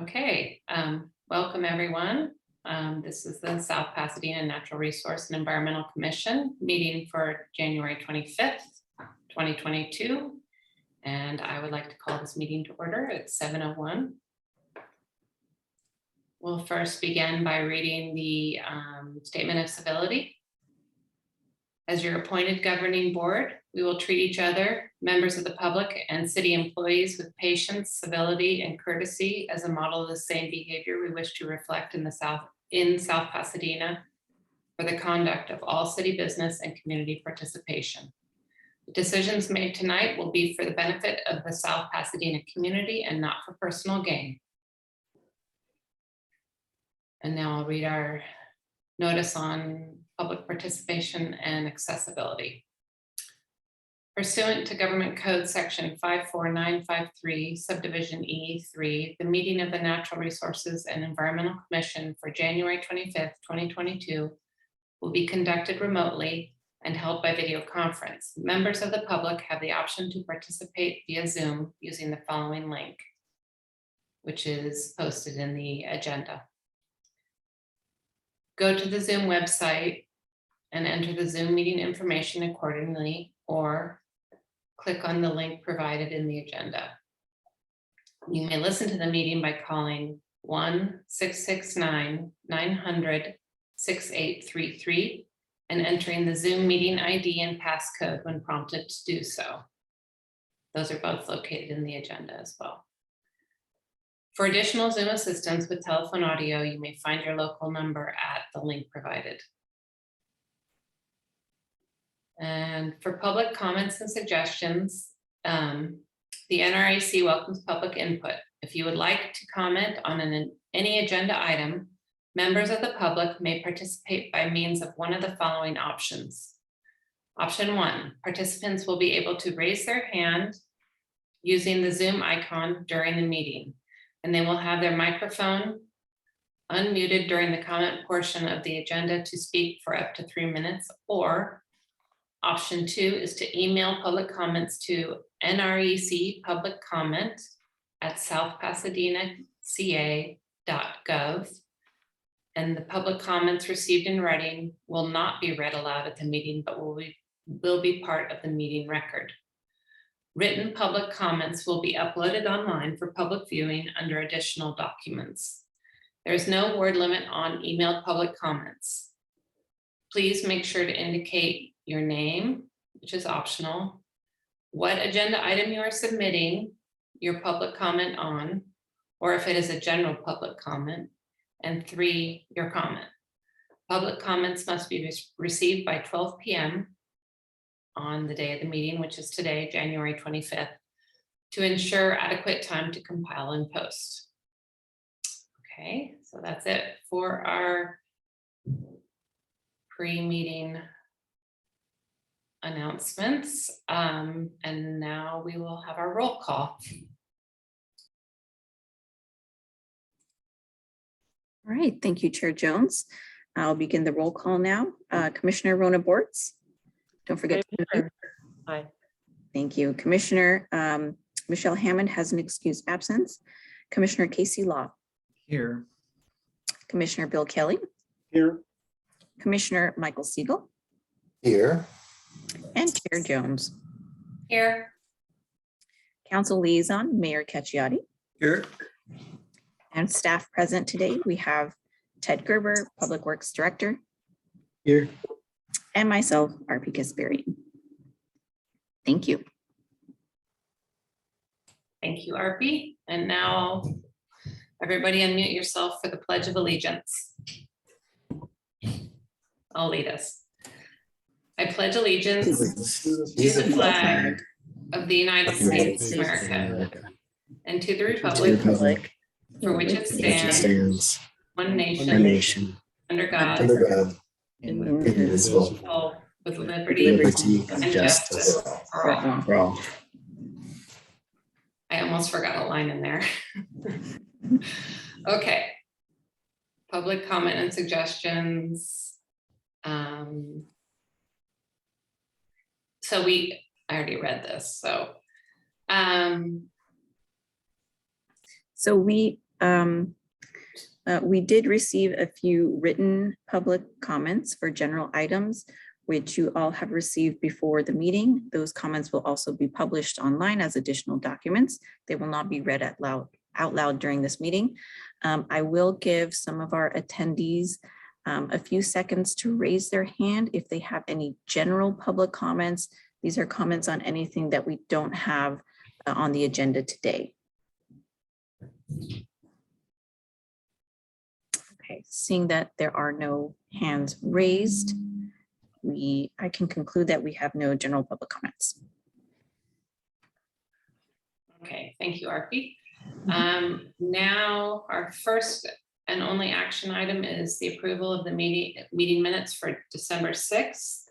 Okay, welcome everyone. This is the South Pasadena Natural Resource and Environmental Commission meeting for January 25th, 2022. And I would like to call this meeting to order at 7:01. We'll first begin by reading the statement of civility. As your appointed governing board, we will treat each other, members of the public, and city employees with patience, civility, and courtesy as a model of the same behavior we wish to reflect in South Pasadena for the conduct of all city business and community participation. The decisions made tonight will be for the benefit of the South Pasadena community and not for personal gain. And now I'll read our notice on public participation and accessibility. Pursuant to Government Code Section 54953, Subdivision E3, the meeting of the Natural Resources and Environmental Commission for January 25th, 2022 will be conducted remotely and held by video conference. Members of the public have the option to participate via Zoom using the following link, which is posted in the agenda. Go to the Zoom website and enter the Zoom meeting information accordingly, or click on the link provided in the agenda. You may listen to the meeting by calling 1-669-900-6833 and entering the Zoom meeting ID and passcode when prompted to do so. Those are both located in the agenda as well. For additional Zoom assistance with telephone audio, you may find your local number at the link provided. And for public comments and suggestions, the NRAC welcomes public input. If you would like to comment on any agenda item, members of the public may participate by means of one of the following options. Option 1, participants will be able to raise their hand using the Zoom icon during the meeting, and they will have their microphone unmuted during the comment portion of the agenda to speak for up to 3 minutes. Or option 2 is to email public comments to nrecpubliccomment@southpasadenaca.gov. And the public comments received in writing will not be read aloud at the meeting, but will be part of the meeting record. Written public comments will be uploaded online for public viewing under additional documents. There is no word limit on emailed public comments. Please make sure to indicate your name, which is optional, what agenda item you are submitting your public comment on, or if it is a general public comment, and 3, your comment. Public comments must be received by 12 p.m. on the day of the meeting, which is today, January 25th, to ensure adequate time to compile and post. Okay, so that's it for our pre-meeting announcements. And now we will have our roll call. All right, thank you, Chair Jones. I'll begin the roll call now. Commissioner Rona Bortz. Don't forget to vote. Aye. Thank you. Commissioner Michelle Hammond has an excused absence. Commissioner Casey Law. Here. Commissioner Bill Kelly. Here. Commissioner Michael Seagull. Here. And Chair Jones. Here. Council Liaison, Mayor Cacciati. Here. And staff present today, we have Ted Gerber, Public Works Director. Here. And myself, RP Kasparian. Thank you. Thank you, RP. And now everybody unmute yourself for the Pledge of Allegiance. I'll lead us. I pledge allegiance to the flag of the United States of America and to the republic for which it stands, one nation, under God, indivisible, with liberty and justice for all. I almost forgot a line in there. Okay. Public comment and suggestions. So I already read this, so. So we We did receive a few written public comments for general items, which you all have received before the meeting. Those comments will also be published online as additional documents. They will not be read out loud during this meeting. I will give some of our attendees a few seconds to raise their hand if they have any general public comments. These are comments on anything that we don't have on the agenda today. Okay, seeing that there are no hands raised, I can conclude that we have no general public comments. Okay, thank you, Arpy. Now our first and only action item is the approval of the meeting minutes for December 6th.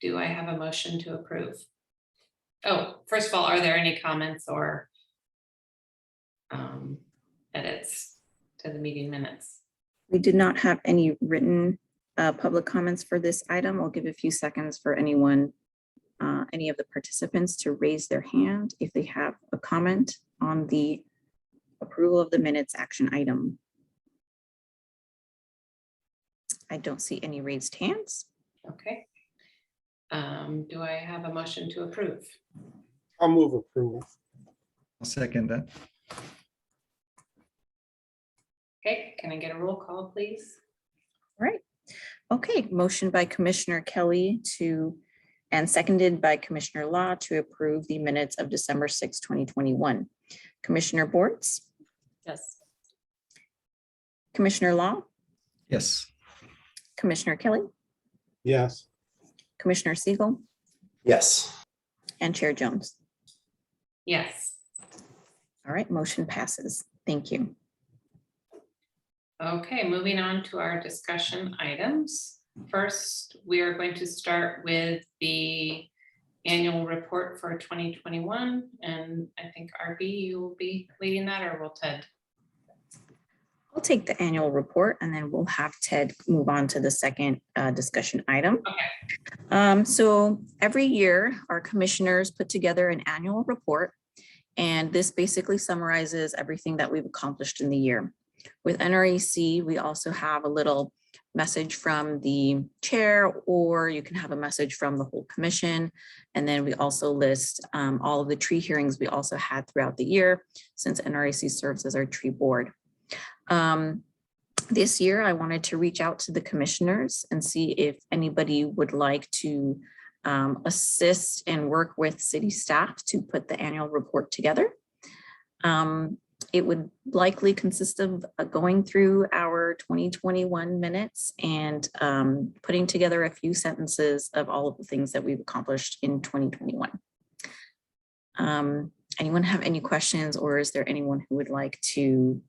Do I have a motion to approve? Oh, first of all, are there any comments or edits to the meeting minutes? We did not have any written public comments for this item. I'll give a few seconds for anyone, any of the participants to raise their hand if they have a comment on the approval of the minutes action item. I don't see any raised hands. Okay. Do I have a motion to approve? I'll move approval. I'll second that. Okay, can I get a roll call, please? All right. Okay, motion by Commissioner Kelly and seconded by Commissioner Law to approve the minutes of December 6, 2021. Commissioner Bortz, Yes. Commissioner Law, Yes. Commissioner Kelly, Yes. Commissioner Seagull, Yes. and Chair Jones. Yes. All right, motion passes. Thank you. Okay, moving on to our discussion items. First, we are going to start with the annual report for 2021. And I think RB, you will be leading that, or will Ted? I'll take the annual report and then we'll have Ted move on to the second discussion item. Okay. So every year our commissioners put together an annual report, and this basically summarizes everything that we've accomplished in the year. With NREC, we also have a little message from the chair, or you can have a message from the whole commission. And then we also list all of the tree hearings we also had throughout the year, since NREC serves as our tree board. This year, I wanted to reach out to the commissioners and see if anybody would like to assist and work with city staff to put the annual report together. It would likely consist of going through our 2021 minutes and putting together a few sentences of all of the things that we've accomplished in 2021. Anyone have any questions, or is there anyone who would like to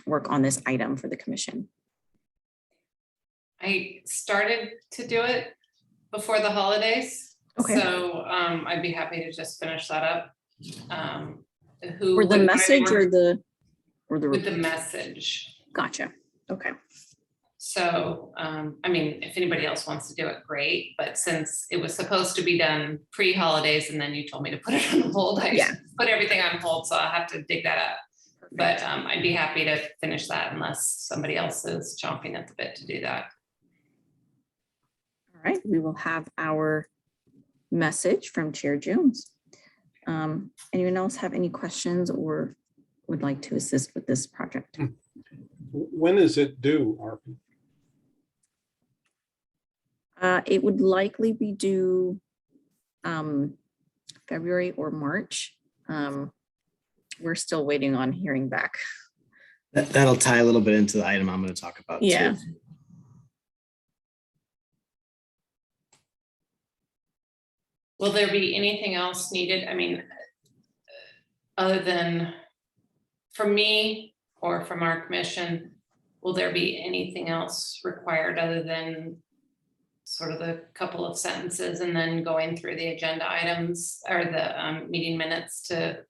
work on this item for the commission? I started to do it before the holidays. Okay. So I'd be happy to just finish that up. For the message or the with the report? message. Gotcha. Okay. So, I mean, if anybody else wants to do it, great. But since it was supposed to be done pre-holidays and then you told me to put it on hold, I Yeah. put everything on hold. So I'll have to dig that up. But I'd be happy to finish that unless somebody else is chomping at the bit to do that. All right, we will have our message from Chair Jones. Anyone else have any questions or would like to assist with this project? When is it due, Arpy? It would likely be due February or March. We're still waiting on hearing back. That'll tie a little bit into the item I'm going to talk about. Yeah. Too. Will there be anything else needed? I mean, other than for me or from our commission, will there be anything else required other than sort of the couple of sentences and then going through the agenda items or the meeting minutes to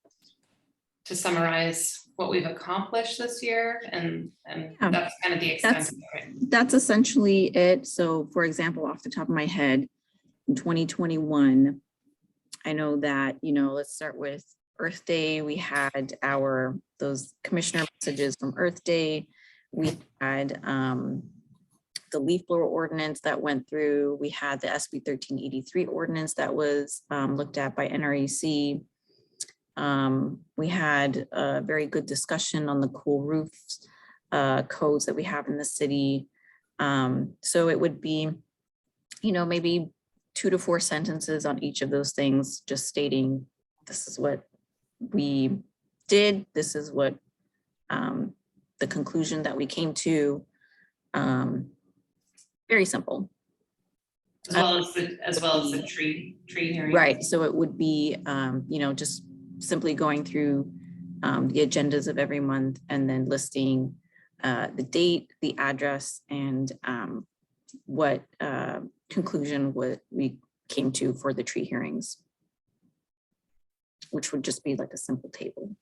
summarize what we've accomplished this year? And Yeah. that's kind of the extent of it. That's essentially it. So for example, off the top of my head, in 2021, I know that, let's start with Earth Day, we had those commissioner messages from Earth Day. We had the leaf blower ordinance that went through. We had the SB 1383 ordinance that was looked at by NREC. We had a very good discussion on the cool roofs codes that we have in the city. So it would be, maybe 2 to 4 sentences on each of those things, just stating this is what we did. This is what the conclusion that we came to. Very simple. As well as the tree hearing. Right. So it would be, just simply going through the agendas of every month and then listing the date, the address, and what conclusion we came to for the tree hearings, which would just be like a simple table.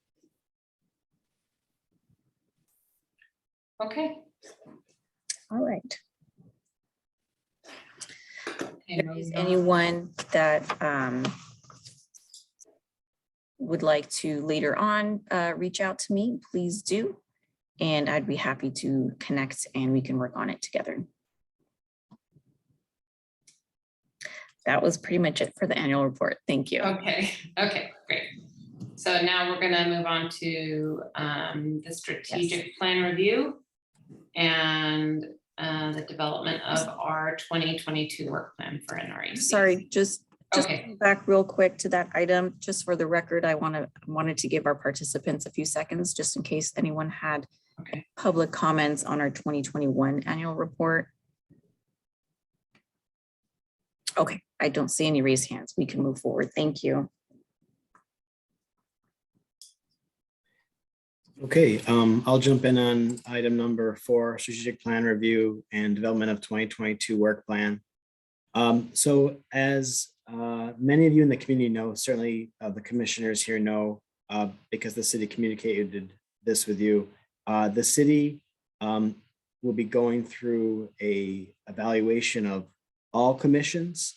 Okay. All right. Okay, If there's moving on. anyone that would like to later on reach out to me, please do. And I'd be happy to connect and we can work on it together. That was pretty much it for the annual report. Thank you. Okay, great. So now we're gonna move on to the strategic plan review and the development of our 2022 work plan for NREC. Sorry, just Okay. back real quick to that item, just for the record, I wanted to give our participants a few seconds, just in case anyone had Okay. public comments on our 2021 annual report. Okay, I don't see any raised hands. We can move forward. Thank you. Okay, I'll jump in on item number 4, strategic plan review and development of 2022 work plan. So as many of you in the community know, certainly the commissioners here know, because the city communicated this with you, the city will be going through a evaluation of all commissions.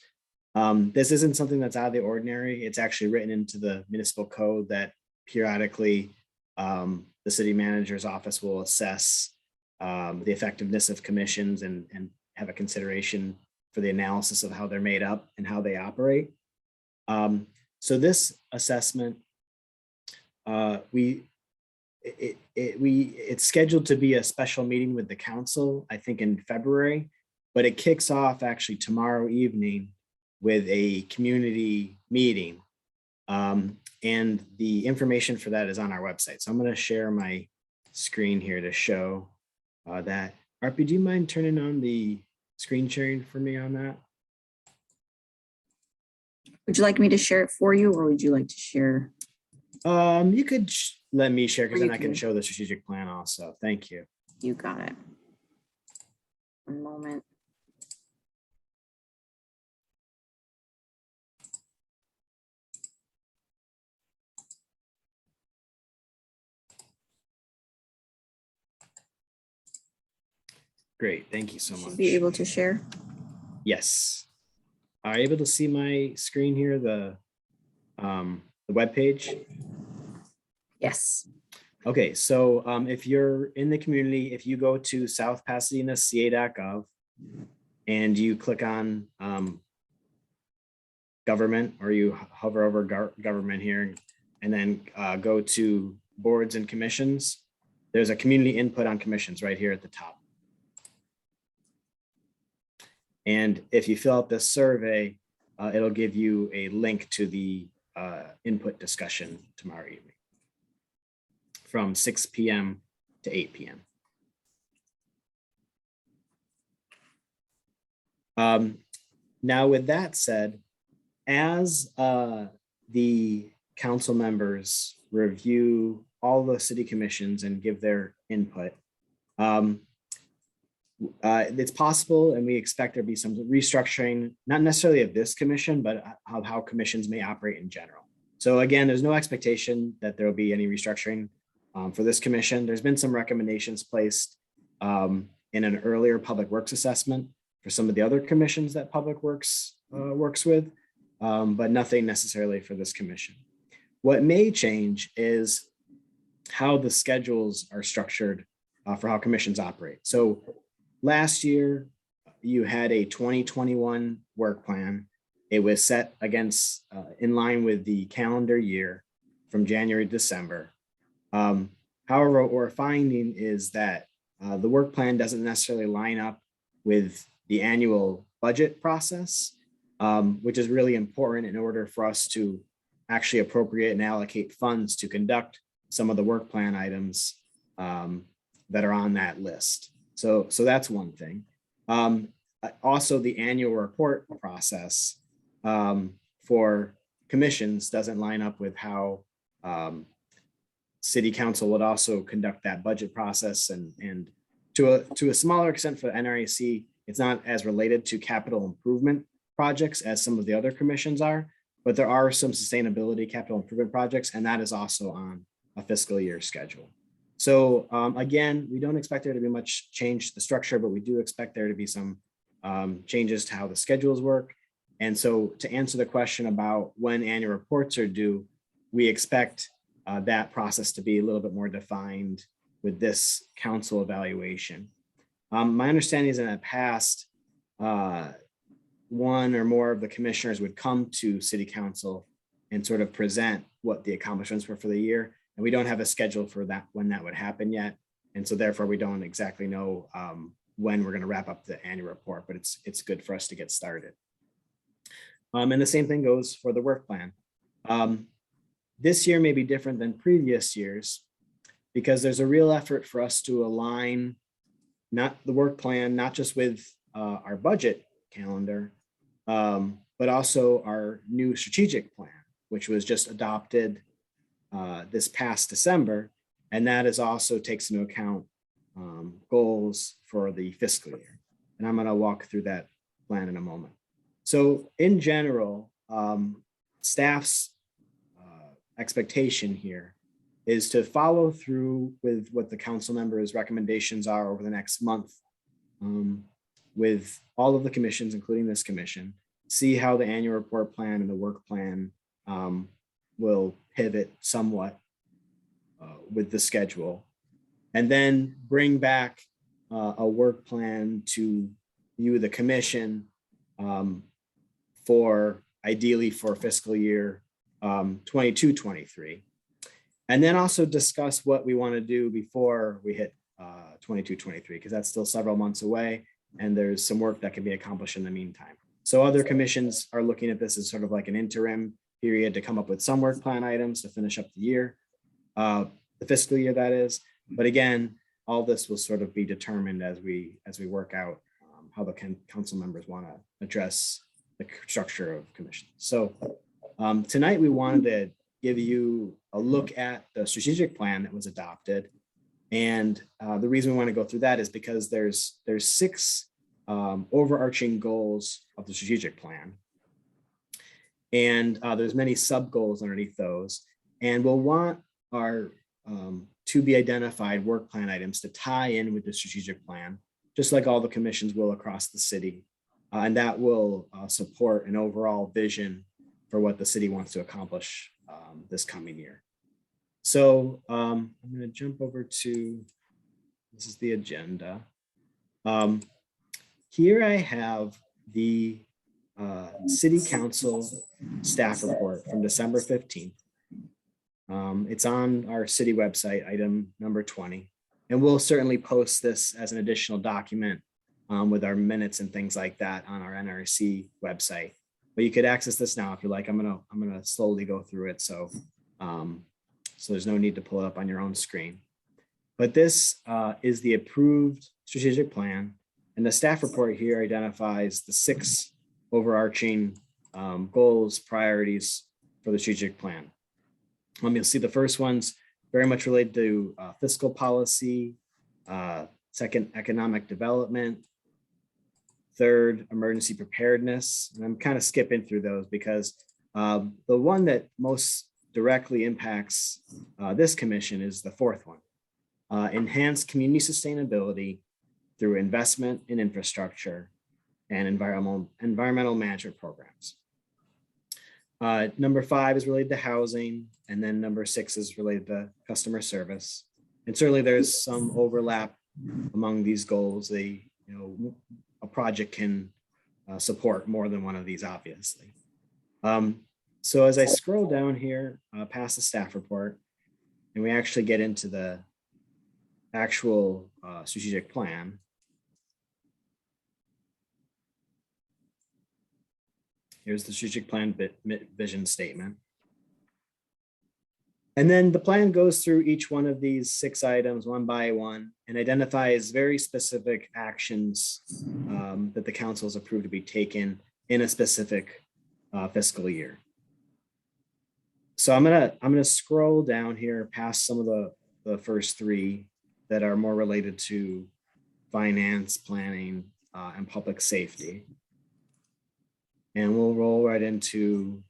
This isn't something that's out of the ordinary. It's actually written into the municipal code that periodically the city manager's office will assess the effectiveness of commissions and have a consideration for the analysis of how they're made up and how they operate. So this assessment, it's scheduled to be a special meeting with the council, I think in February, but it kicks off actually tomorrow evening with a community meeting. And the information for that is on our website. So I'm going to share my screen here to show that. Arpi, do you mind turning on the screen sharing for me on that? Would you like me to share it for you, or would you like to share? You could let me share, because Or you then I can can- show the strategic plan also. Thank you. You got it. One moment. Great. Thank you so Should much. be able to share. Yes. Are you able to see my screen here, the web page? Yes. Okay, so if you're in the community, if you go to southpasadenaca.gov and you click on government, or you hover over government here and then go to boards and commissions, there's a community input on commissions right here at the top. And if you fill out this survey, it'll give you a link to the input discussion tomorrow evening from 6 p.m. to 8 p.m. Now, with that said, as the council members review all the city commissions and give their input, it's possible, and we expect there'll be some restructuring, not necessarily of this commission, but of how commissions may operate in general. So again, there's no expectation that there will be any restructuring for this commission. There's been some recommendations placed in an earlier public works assessment for some of the other commissions that Public Works works with, but nothing necessarily for this commission. What may change is how the schedules are structured for how commissions operate. So last year, you had a 2021 work plan. It was set against in line with the calendar year from January to December. However, what we're finding is that the work plan doesn't necessarily line up with the annual budget process, which is really important in order for us to actually appropriate and allocate funds to conduct some of the work plan items that are on that list. So that's one thing. Also, the annual report process for commissions doesn't line up with how City Council would also conduct that budget process, and to a smaller extent for NRAC, it's not as related to capital improvement projects as some of the other commissions are, but there are some sustainability capital improvement projects, and that is also on a fiscal year schedule. So again, we don't expect there to be much change to the structure, but we do expect there to be some changes to how the schedules work. And so to answer the question about when annual reports are due, we expect that process to be a little bit more defined with this council evaluation. My understanding is in the past, one or more of the commissioners would come to City Council and sort of present what the accomplishments were for the year. And we don't have a schedule for that, when that would happen yet. And so therefore we don't exactly know when we're going to wrap up the annual report, but it's good for us to get started. And the same thing goes for the work plan. This year may be different than previous years because there's a real effort for us to align not the work plan, not just with our budget calendar, but also our new strategic plan, which was just adopted this past December. And that is also takes into account goals for the fiscal year. And I'm going to walk through that plan in a moment. So in general, staff's expectation here is to follow through with what the council members' recommendations are over the next month with all of the commissions, including this commission, see how the annual report plan and the work plan will pivot somewhat with the schedule, and then bring back a work plan to you, the commission, for ideally for fiscal year 22-23, and then also discuss what we want to do before we hit 22-23, because that's still several months away and there's some work that can be accomplished in the meantime. So other commissions are looking at this as sort of like an interim period to come up with some work plan items to finish up the year, the fiscal year that is. But again, all this will sort of be determined as we work out how the council members want to address the structure of commissions. So tonight we wanted to give you a look at the strategic plan that was adopted. And the reason we want to go through that is because there's 6 overarching goals of the strategic plan. And there's many sub goals underneath those. And we'll want our to be identified work plan items to tie in with the strategic plan, just like all the commissions will across the city. And that will support an overall vision for what the city wants to accomplish this coming year. So I'm going to jump over to, this is the agenda. Here I have the City Council staff report from December 15th. It's on our city website, item number 20. And we'll certainly post this as an additional document with our minutes and things like that on our NRC website. But you could access this now if you like. I'm gonna slowly go through it, so so there's no need to pull it up on your own screen. But this is the approved strategic plan, and the staff report here identifies the 6 overarching goals, priorities for the strategic plan. You'll see the first one's very much related to fiscal policy, second, economic development, third, emergency preparedness. And I'm kind of skipping through those because the one that most directly impacts this commission is the 4th one, enhance community sustainability through investment in infrastructure and environmental management programs. Number 5 is related to housing, and then number 6 is related to customer service. And certainly there's some overlap among these goals. A project can support more than one of these, obviously. So as I scroll down here past the staff report, and we actually get into the actual strategic plan. Here's the strategic plan vision statement. And then the plan goes through each one of these 6 items one by one and identifies very specific actions that the council has approved to be taken in a specific fiscal year. So I'm gonna scroll down here past some of the first 3 that are more related to finance, planning, and public safety. And we'll roll right into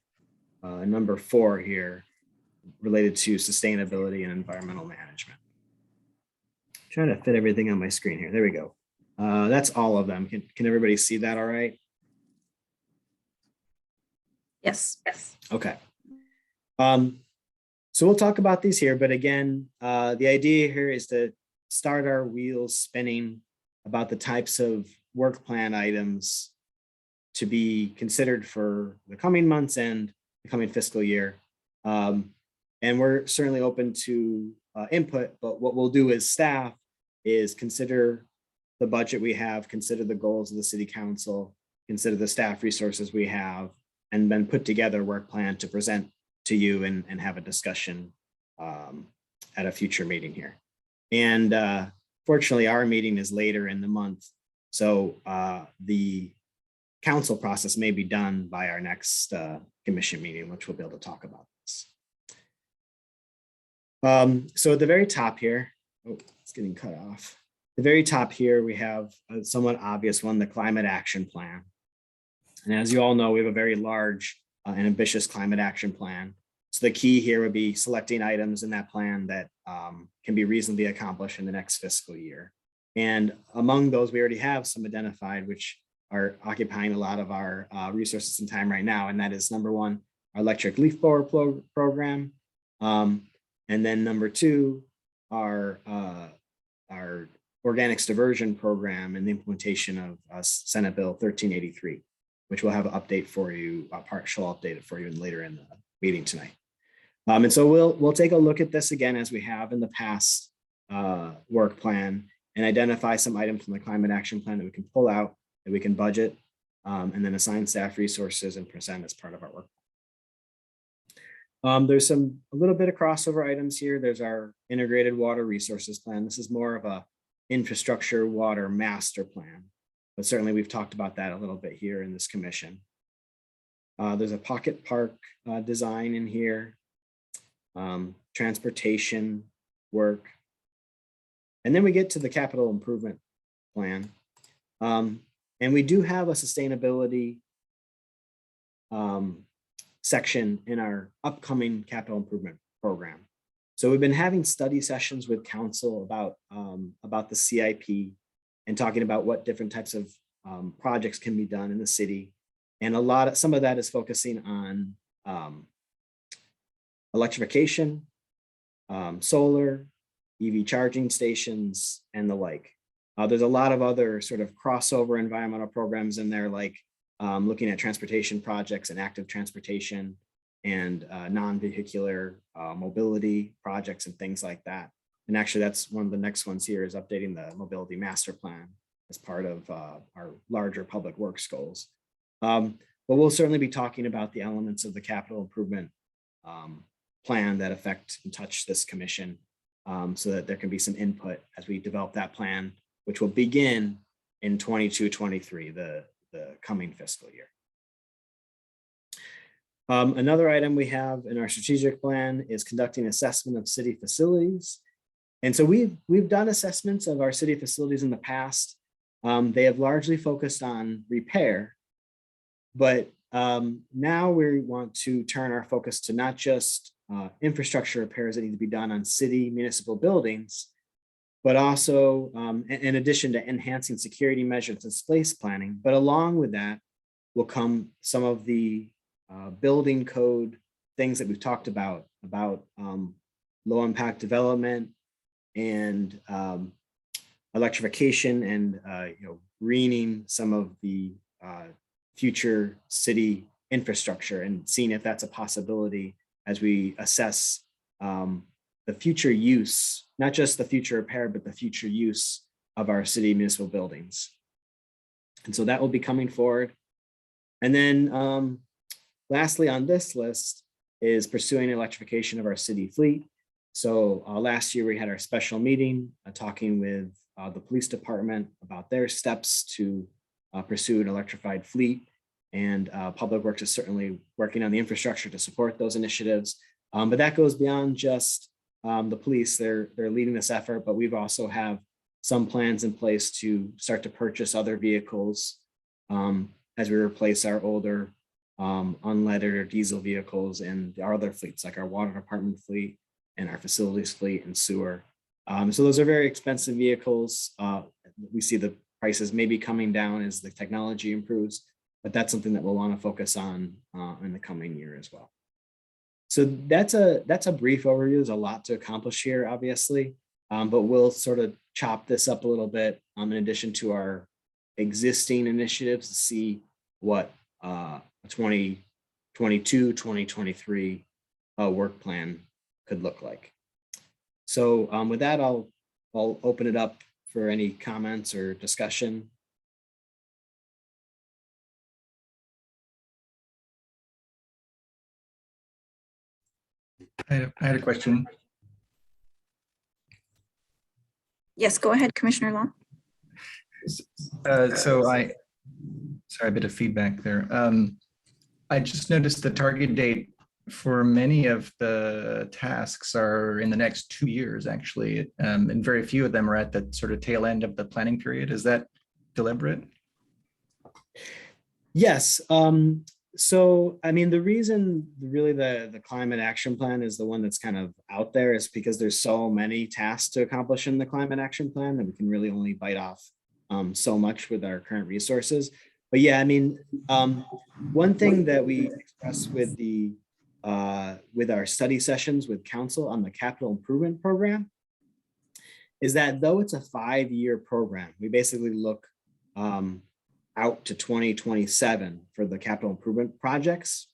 number 4 here, related to sustainability and environmental management. Trying to fit everything on my screen here. There we go. That's all of them. Can everybody see that all right? Yes. Okay. So we'll talk about these here, but again, the idea here is to start our wheels spinning about the types of work plan items to be considered for the coming months and the coming fiscal year. And we're certainly open to input, but what we'll do as staff is consider the budget we have, consider the goals of the city council, consider the staff resources we have, and then put together a work plan to present to you and have a discussion at a future meeting here. And fortunately, our meeting is later in the month. So the council process may be done by our next commission meeting, which we'll be able to talk about this. So at the very top here, oh, it's getting cut off. The very top here, we have a somewhat obvious one, the climate action plan. And as you all know, we have a very large and ambitious climate action plan. So the key here would be selecting items in that plan that can be reasonably accomplished in the next fiscal year. And among those, we already have some identified, which are occupying a lot of our resources and time right now. And that is number 1, our electric leaf blower program. And then number 2, our organics diversion program and the implementation of Senate Bill 1383, which we'll have an update for you, a partial update for you later in the meeting tonight. And so we'll take a look at this again as we have in the past work plan and identify some items from the climate action plan that we can pull out, that we can budget, and then assign staff resources and present as part of our work. There's a little bit of crossover items here. There's our integrated water resources plan. This is more of a infrastructure water master plan, but certainly we've talked about that a little bit here in this commission. There's a pocket park design in here, transportation work. And then we get to the capital improvement plan. And we do have a sustainability section in our upcoming capital improvement program. So we've been having study sessions with council about the CIP and talking about what different types of projects can be done in the city. And some of that is focusing on electrification, solar, EV charging stations, and the like. There's a lot of other sort of crossover environmental programs in there, like looking at transportation projects and active transportation and non-vehicular mobility projects and things like that. And actually, that's one of the next ones here is updating the mobility master plan as part of our larger public works goals. But we'll certainly be talking about the elements of the capital improvement plan that affect and touch this commission so that there can be some input as we develop that plan, which will begin in 22-23, the coming fiscal year. Another item we have in our strategic plan is conducting assessment of city facilities. And so we've done assessments of our city facilities in the past. They have largely focused on repair, but now we want to turn our focus to not just infrastructure repairs that need to be done on city municipal buildings, but also in addition to enhancing security measures and space planning. But along with that will come some of the building code things that we've talked about low impact development and electrification and greening some of the future city infrastructure and seeing if that's a possibility as we assess the future use, not just the future repair, but the future use of our city municipal buildings. And so that will be coming forward. And then lastly on this list is pursuing electrification of our city fleet. So last year we had our special meeting talking with the police department about their steps to pursue an electrified fleet. And Public Works is certainly working on the infrastructure to support those initiatives. But that goes beyond just the police. They're leading this effort, but we've also have some plans in place to start to purchase other vehicles as we replace our older unleaded or diesel vehicles and our other fleets, like our water department fleet and our facilities fleet and sewer. So those are very expensive vehicles. We see the prices maybe coming down as the technology improves, but that's something that we'll want to focus on in the coming year as well. So that's a brief overview. There's a lot to accomplish here, obviously, but we'll sort of chop this up a little bit in addition to our existing initiatives to see what 2022, 2023 work plan could look like. So with that, I'll open it up for any comments or discussion. I had a question. Yes, go ahead, Commissioner Long. Sorry, a bit of feedback there. I just noticed the target date for many of the tasks are in the next 2 years, actually, and very few of them are at the sort of tail end of the planning period. Is that deliberate? Yes. So, I mean, the reason really the climate action plan is the one that's kind of out there is because there's so many tasks to accomplish in the climate action plan that we can really only bite off so much with our current resources. But yeah, I mean, one thing that we express with the with our study sessions with council on the capital improvement program is that though it's a 5-year program, we basically look out to 2027 for the capital improvement projects.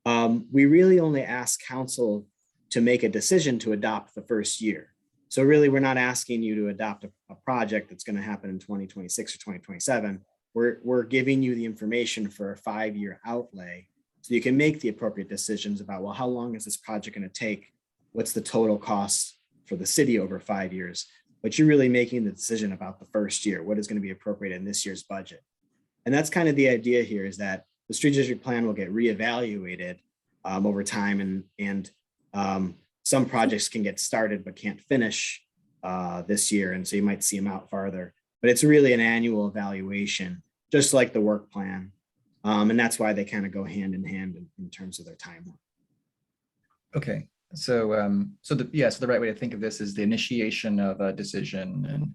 We really only ask council to make a decision to adopt the first year. So really, we're not asking you to adopt a project that's going to happen in 2026 or 2027. We're giving you the information for a 5-year outlay so you can make the appropriate decisions about, well, how long is this project going to take? What's the total cost for the city over 5 years? But you're really making the decision about the first year, what is going to be appropriate in this year's budget. And that's kind of the idea here, is that the strategic plan will get reevaluated over time, and some projects can get started but can't finish this year. And so you might see them out farther, but it's really an annual evaluation, just like the work plan. And that's why they kind of go hand in hand in terms of their timeline. Okay, so the right way to think of this is the initiation of a decision, and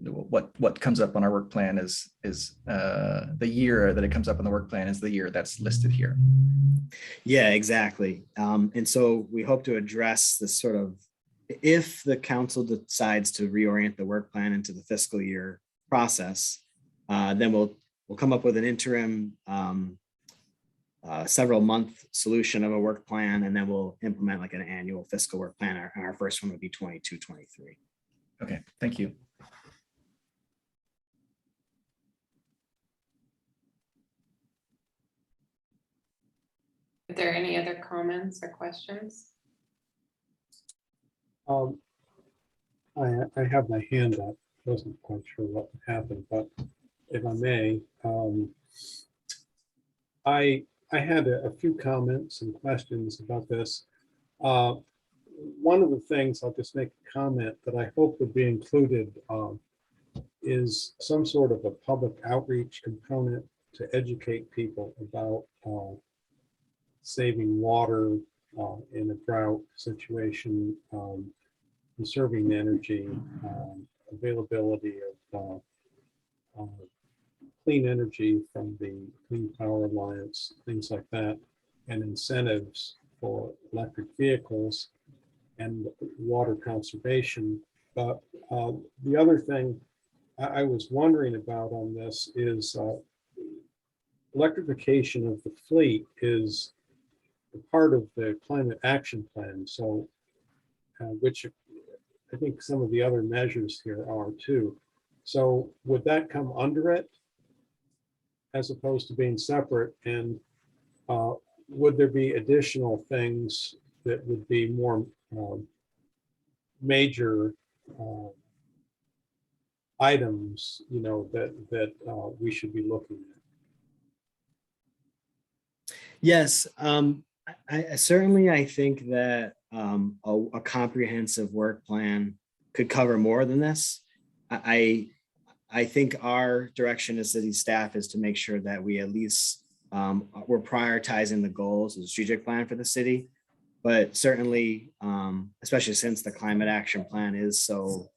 what comes up on our work plan is the year that it comes up on the work plan is the year that's listed here. Yeah, exactly. And so we hope to address this sort of, if the council decides to reorient the work plan into the fiscal year process, then we'll come up with an interim several month solution of a work plan, and then we'll implement like an annual fiscal work plan. Our first one would be 22-23. Okay, thank you. Are there any other comments or questions? I have my hand up. Wasn't quite sure what happened, but if I may, I had a few comments and questions about this. One of the things, I'll just make a comment that I hope would be included is some sort of a public outreach component to educate people about saving water in a drought situation, conserving energy, availability of clean energy from the Clean Power Alliance, things like that, and incentives for electric vehicles and water conservation. But the other thing I was wondering about on this is electrification of the fleet is part of the climate action plan. So, which I think some of the other measures here are too. So would that come under it as opposed to being separate? And would there be additional things that would be more major items, you know, that we should be looking at? Yes, I certainly, I think that a comprehensive work plan could cover more than this. I think our direction as city staff is to make sure that we at least we're prioritizing the goals of the strategic plan for the city. But certainly, especially since the climate action plan is so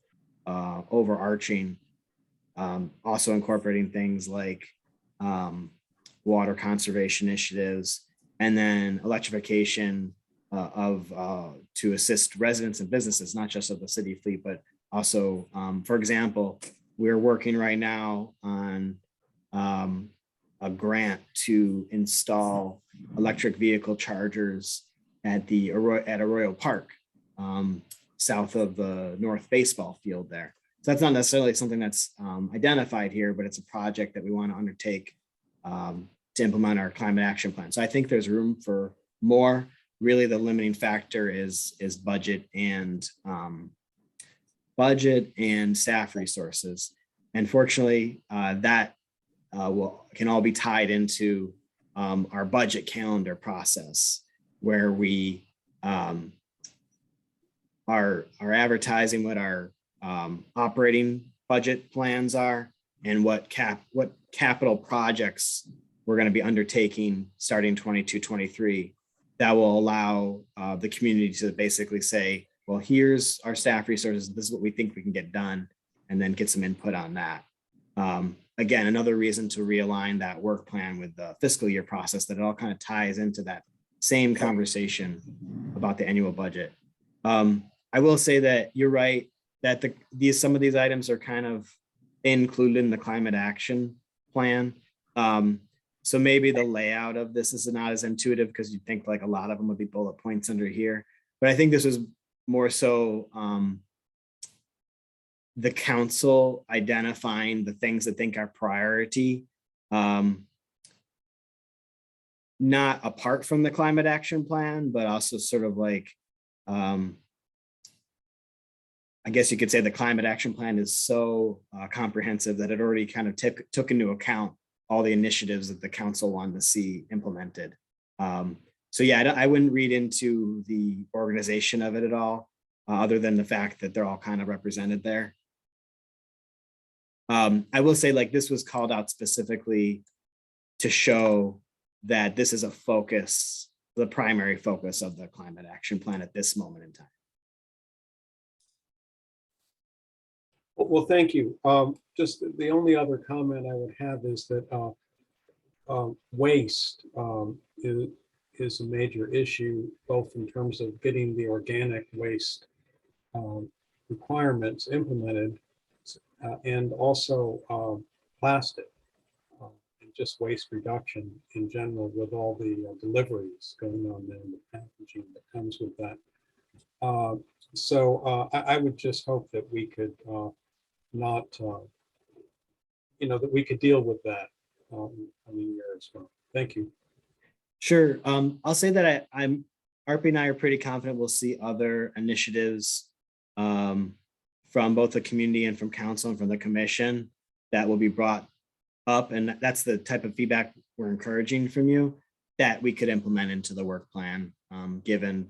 overarching, also incorporating things like water conservation initiatives, and then electrification to assist residents and businesses, not just of the city fleet, but also, for example, we're working right now on a grant to install electric vehicle chargers at Arroyo Park, south of the North baseball field there. So that's not necessarily something that's identified here, but it's a project that we want to undertake to implement our climate action plan. So I think there's room for more. Really, the limiting factor is budget and staff resources. And fortunately, that can all be tied into our budget calendar process, where we are advertising what our operating budget plans are and what capital projects we're going to be undertaking starting 22-23 that will allow the community to basically say, well, here's our staff resources, this is what we think we can get done, and then get some input on that. Again, another reason to realign that work plan with the fiscal year process, that it all kind of ties into that same conversation about the annual budget. I will say that you're right, that some of these items are kind of included in the climate action plan. So maybe the layout of this is not as intuitive, because you'd think like a lot of them would be bullet points under here. But I think this was more so the council identifying the things that think are priority, not apart from the climate action plan, but also sort of like, I guess you could say the climate action plan is so comprehensive that it already kind of took into account all the initiatives that the council wanted to see implemented. So yeah, I wouldn't read into the organization of it at all, other than the fact that they're all kind of represented there. I will say, like, this was called out specifically to show that this is a focus, the primary focus of the climate action plan at this moment in time. Well, thank you. Just the only other comment I would have is that waste is a major issue, both in terms of getting the organic waste requirements implemented, and also plastic, and just waste reduction in general, with all the deliveries going on there and the packaging that comes with that. So I would just hope that we could not, that we could deal with that coming year as well. Thank you. Sure. I'll say that RP and I are pretty confident we'll see other initiatives from both the community and from council and from the commission that will be brought up. And that's the type of feedback we're encouraging from you, that we could implement into the work plan, given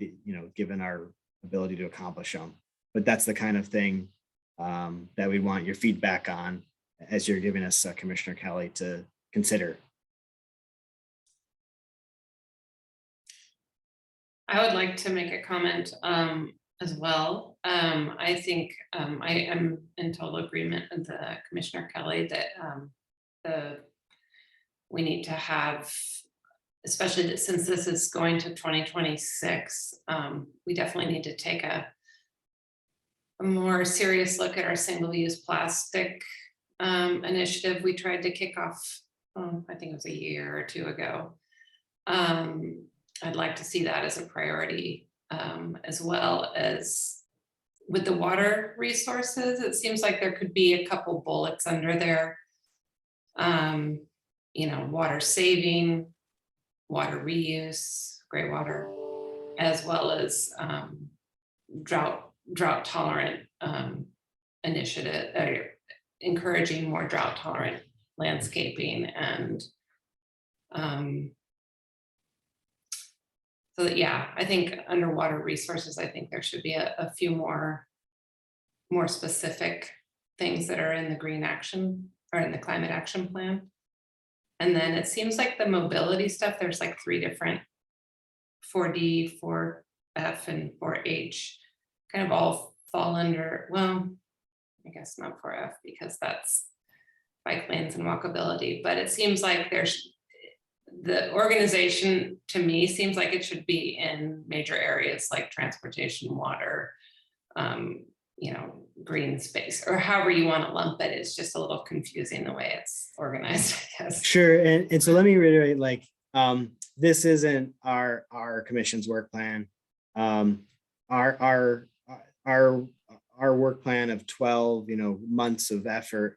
our ability to accomplish them. But that's the kind of thing that we want your feedback on, as you're giving us, Commissioner Kelly, to consider. I would like to make a comment as well. I think I am in total agreement with Commissioner Kelly that the we need to have, especially since this is going to 2026, we definitely need to take a more serious look at our single-use plastic initiative we tried to kick off, I think it was a year or two ago. I'd like to see that as a priority, as well as with the water resources. It seems like there could be a couple bullets under there. Water saving, water reuse, gray water, as well as drought tolerant initiative, encouraging more drought tolerant landscaping. And so yeah, I think underwater resources, I think there should be a few more specific things that are in the green action or in the climate action plan. And then it seems like the mobility stuff, there's like 3 different 4D, 4F, and 4H kind of all fall under, well, I guess not 4F because that's bike lanes and walkability, but it seems like there's the organization to me seems like it should be in major areas like transportation, water, green space, or however you want to lump it. It's just a little confusing the way it's organized, I guess. Sure. And so let me reiterate, like, this isn't our commission's work plan. Our work plan of 12, months of effort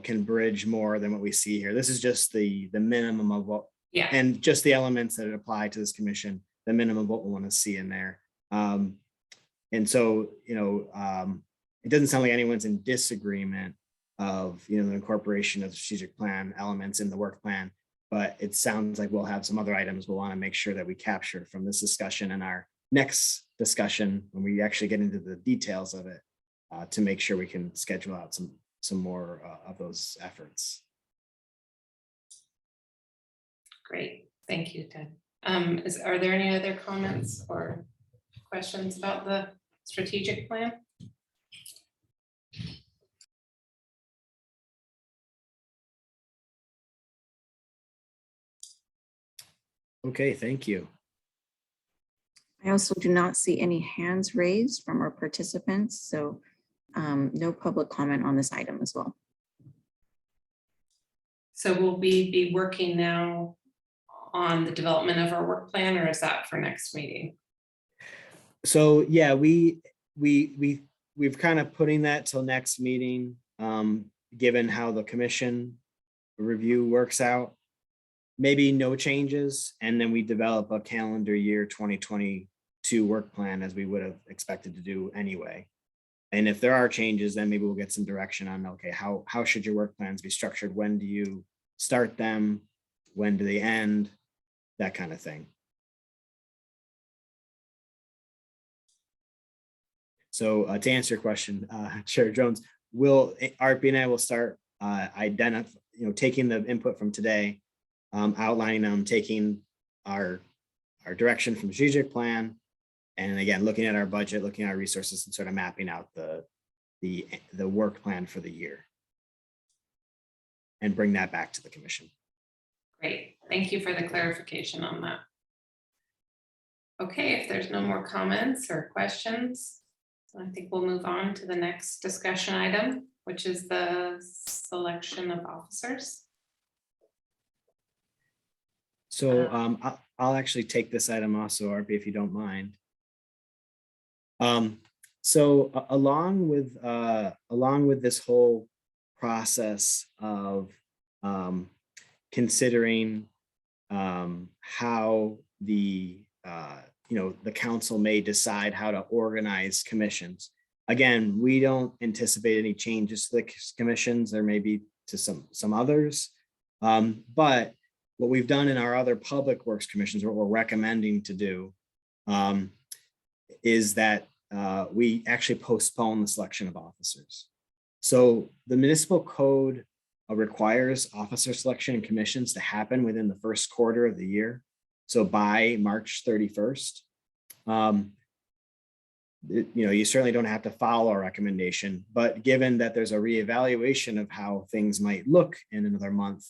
can bridge more than what we see here. This is just the minimum of what, yeah, and just the elements that apply to this commission, the minimum of what we want to see in there. And so, it doesn't sound like anyone's in disagreement of, the incorporation of strategic plan elements in the work plan, but it sounds like we'll have some other items we'll want to make sure that we capture from this discussion and our next discussion when we actually get into the details of it, to make sure we can schedule out some more of those efforts. Great, thank you, Ted. Are there any other comments or questions about the strategic plan? Okay, thank you. I also do not see any hands raised from our participants, so no public comment on this item as well. So will we be working now on the development of our work plan, or is that for next meeting? So yeah, we've kind of putting that till next meeting, given how the commission review works out. Maybe no changes, and then we develop a calendar year 2022 work plan as we would have expected to do anyway. And if there are changes, then maybe we'll get some direction on, okay, how should your work plans be structured? When do you start them? When do they end? That kind of thing. So to answer your question, Chair Jones, RP and I will start taking the input from today, outlining them, taking our direction from strategic plan, and again, looking at our budget, looking at our resources, and sort of mapping out the work plan for the year, and bring that back to the commission. Great, thank you for the clarification on that. Okay, if there's no more comments or questions, I think we'll move on to the next discussion item, which is the selection of officers. So I'll actually take this item also, RP, if you don't mind. So along with this whole process of considering how the council may decide how to organize commissions. Again, we don't anticipate any changes to the commissions. There may be to some others, but what we've done in our other public works commissions, what we're recommending to do, is that we actually postpone the selection of officers. So the municipal code requires officer selection and commissions to happen within the first quarter of the year. So by March 31st, you certainly don't have to follow our recommendation, but given that there's a reevaluation of how things might look in another month,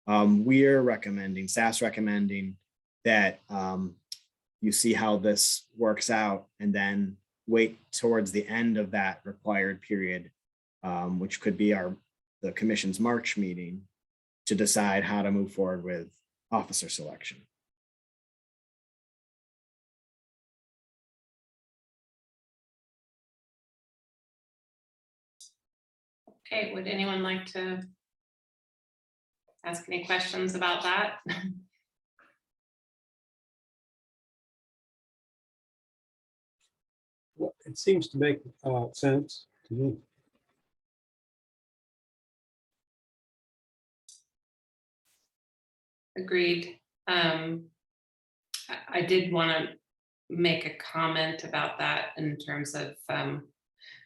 We're recommending, staff's recommending that you see how this works out and then wait towards the end of that required period, which could be the commission's March meeting, to decide how to move forward with officer selection. Okay, would anyone like to ask any questions about that? Well, it seems to make sense to me. Agreed. I did want to make a comment about that in terms of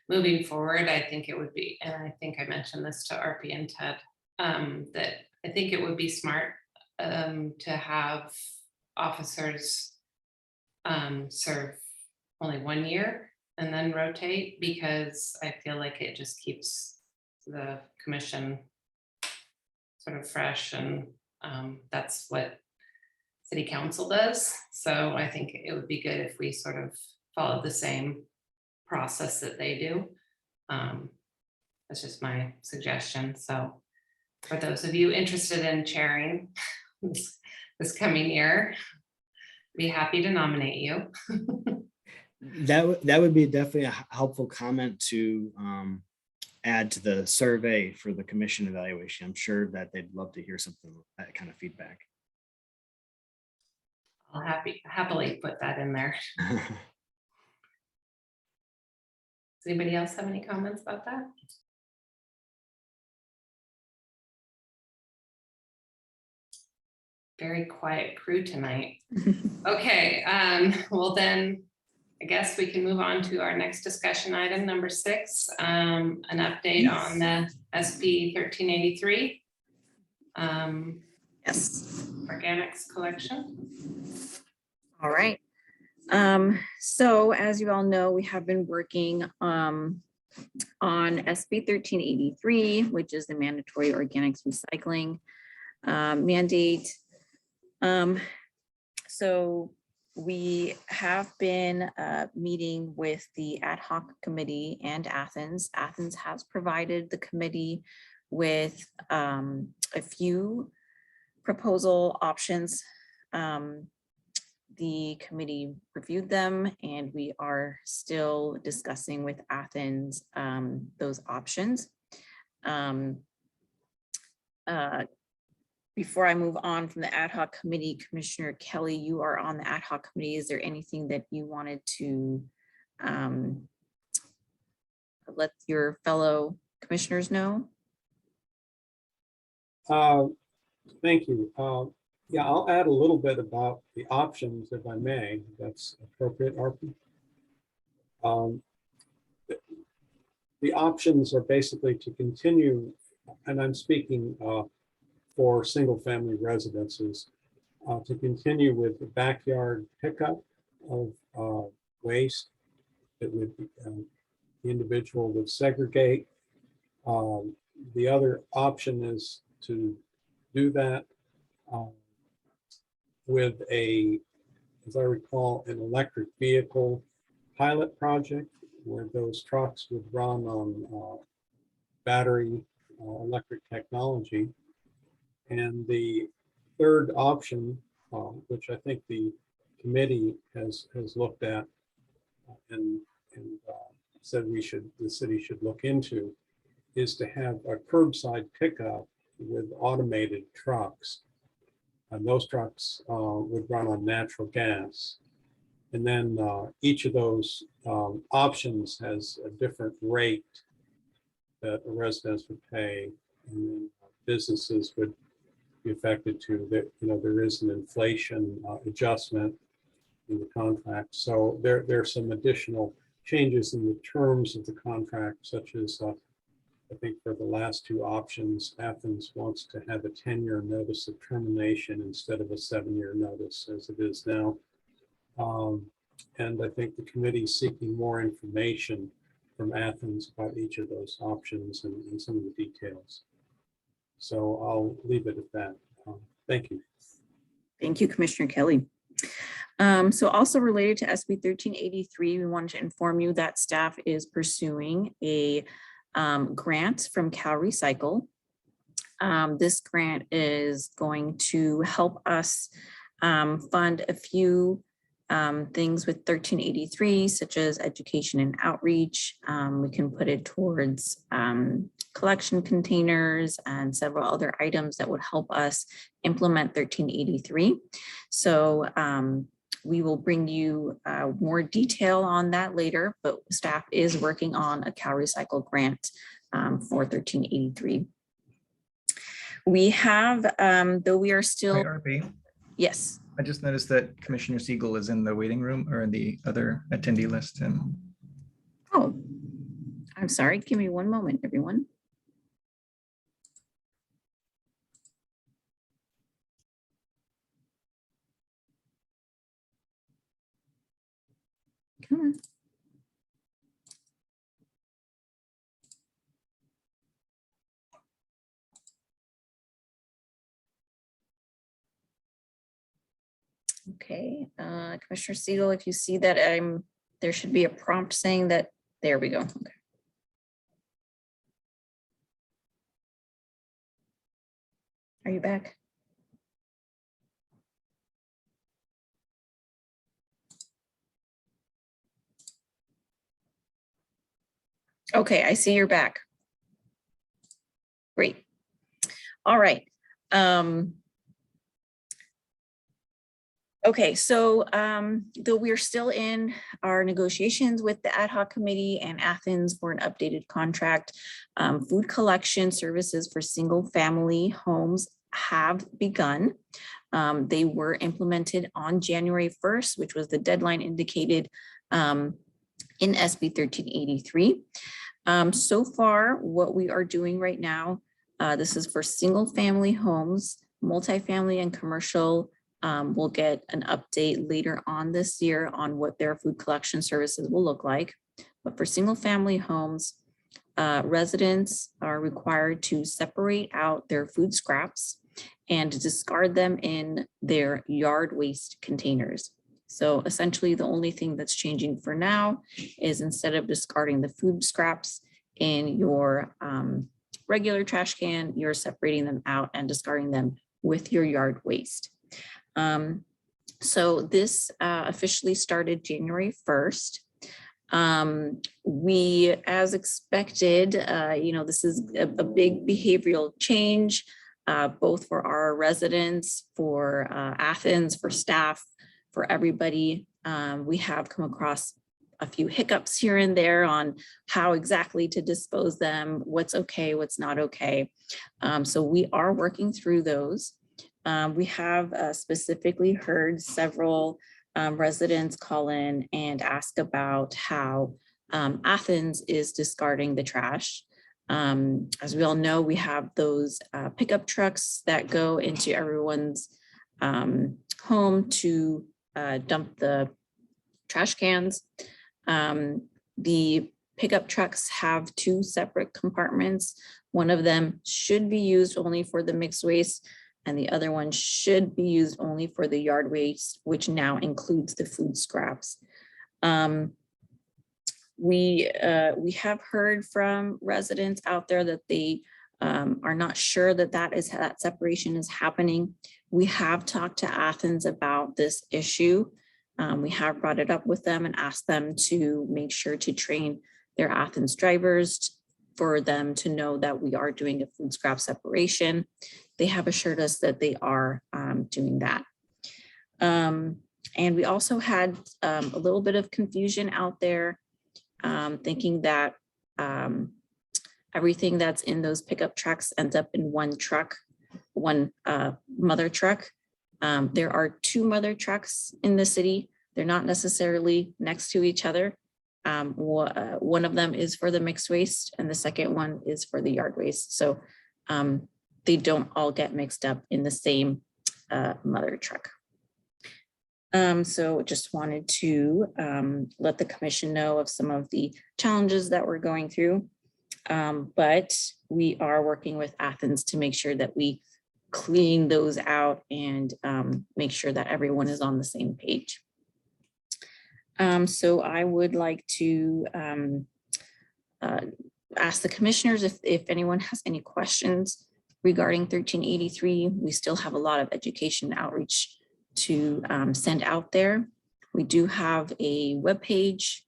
moving forward. I think it would be, and I think I mentioned this to RP and Ted, that I think it would be smart to have officers serve only 1 year and then rotate, because I feel like it just keeps the commission sort of fresh, and that's what city council does. So I think it would be good if we sort of follow the same process that they do. That's just my suggestion. So for those of you interested in chairing this coming year, be happy to nominate you. That would be definitely a helpful comment to add to the survey for the commission evaluation. I'm sure that they'd love to hear something, that kind of feedback. I'll happily put that in there. Does anybody else have any comments about that? Very quiet crew tonight. Okay, well then, I guess we can move on to our next discussion item, number 6, an update on the SB 1383. Yes. Organics collection. All right. So as you all know, we have been working on SB 1383, which is the mandatory organics recycling mandate. So we have been meeting with the ad hoc committee and Athens. Athens has provided the committee with a few proposal options. The committee reviewed them, and we are still discussing with Athens those options. Before I move on from the ad hoc committee, Commissioner Kelly, you are on the ad hoc committee. Is there anything that you wanted to let your fellow commissioners know? Thank you. Yeah, I'll add a little bit about the options, if I may. If that's appropriate, RP. The options are basically to continue, and I'm speaking for single-family residences, to continue with the backyard pickup of waste. That would be, the individual would segregate. The other option is to do that with as I recall, an electric vehicle pilot project where those trucks would run on battery electric technology. And the third option, which I think the committee has looked at and said the city should look into, is to have a curbside pickup with automated trucks. And those trucks would run on natural gas. And then each of those options has a different rate that the residents would pay, and then businesses would be affected too. That, you know, there is an inflation adjustment in the contract. So there are some additional changes in the terms of the contract, such as I think for the last two options, Athens wants to have a 10-year notice of termination instead of a 7-year notice as it is now. And I think the committee is seeking more information from Athens about each of those options and some of the details. So I'll leave it at that. Thank you. Thank you, Commissioner Kelly. So also related to SB 1383, we wanted to inform you that staff is pursuing a grant from Cal Recycle. This grant is going to help us fund a few things with 1383, such as education and outreach. We can put it towards collection containers and several other items that would help us implement 1383. So we will bring you more detail on that later, but staff is working on a Cal Recycle grant for 1383. We have, though we are still, Hi, RB. yes. I just noticed that Commissioner Seagull is in the waiting room or in the other attendee list. And Oh, I'm sorry. Give me one moment, everyone. Come on. Okay, Commissioner Seagull, if you see that there should be a prompt saying that, there we go. Okay. Are you back? Okay, I see you're back. Great. All right. Okay, so though we're still in our negotiations with the ad hoc committee and Athens for an updated contract, food collection services for single family homes have begun. They were implemented on January 1st, which was the deadline indicated in SB 1383. So far, what we are doing right now, this is for single family homes, multifamily and commercial. We'll get an update later on this year on what their food collection services will look like. But for single family homes, residents are required to separate out their food scraps and discard them in their yard waste containers. So essentially the only thing that's changing for now is instead of discarding the food scraps in your regular trash can, you're separating them out and discarding them with your yard waste. So this officially started January 1st. We, as expected, this is a big behavioral change, both for our residents, for Athens, for staff, for everybody. We have come across a few hiccups here and there on how exactly to dispose them, what's okay, what's not okay. So we are working through those. We have specifically heard several residents call in and ask about how Athens is discarding the trash. As we all know, we have those pickup trucks that go into everyone's home to dump the trash cans. The pickup trucks have two separate compartments. One of them should be used only for the mixed waste, and the other one should be used only for the yard waste, which now includes the food scraps. We have heard from residents out there that they are not sure that separation is happening. We have talked to Athens about this issue. We have brought it up with them and asked them to make sure to train their Athens drivers for them to know that we are doing a food scrap separation. They have assured us that they are doing that. And we also had a little bit of confusion out there, thinking that everything that's in those pickup trucks ends up in one truck, one mother truck. There are two mother trucks in the city. They're not necessarily next to each other. One of them is for the mixed waste and the second one is for the yard waste. So they don't all get mixed up in the same mother truck. So just wanted to let the commission know of some of the challenges that we're going through. But we are working with Athens to make sure that we clean those out and make sure that everyone is on the same page. So I would like to ask the commissioners if anyone has any questions regarding 1383. We still have a lot of education outreach to send out there. We do have a webpage,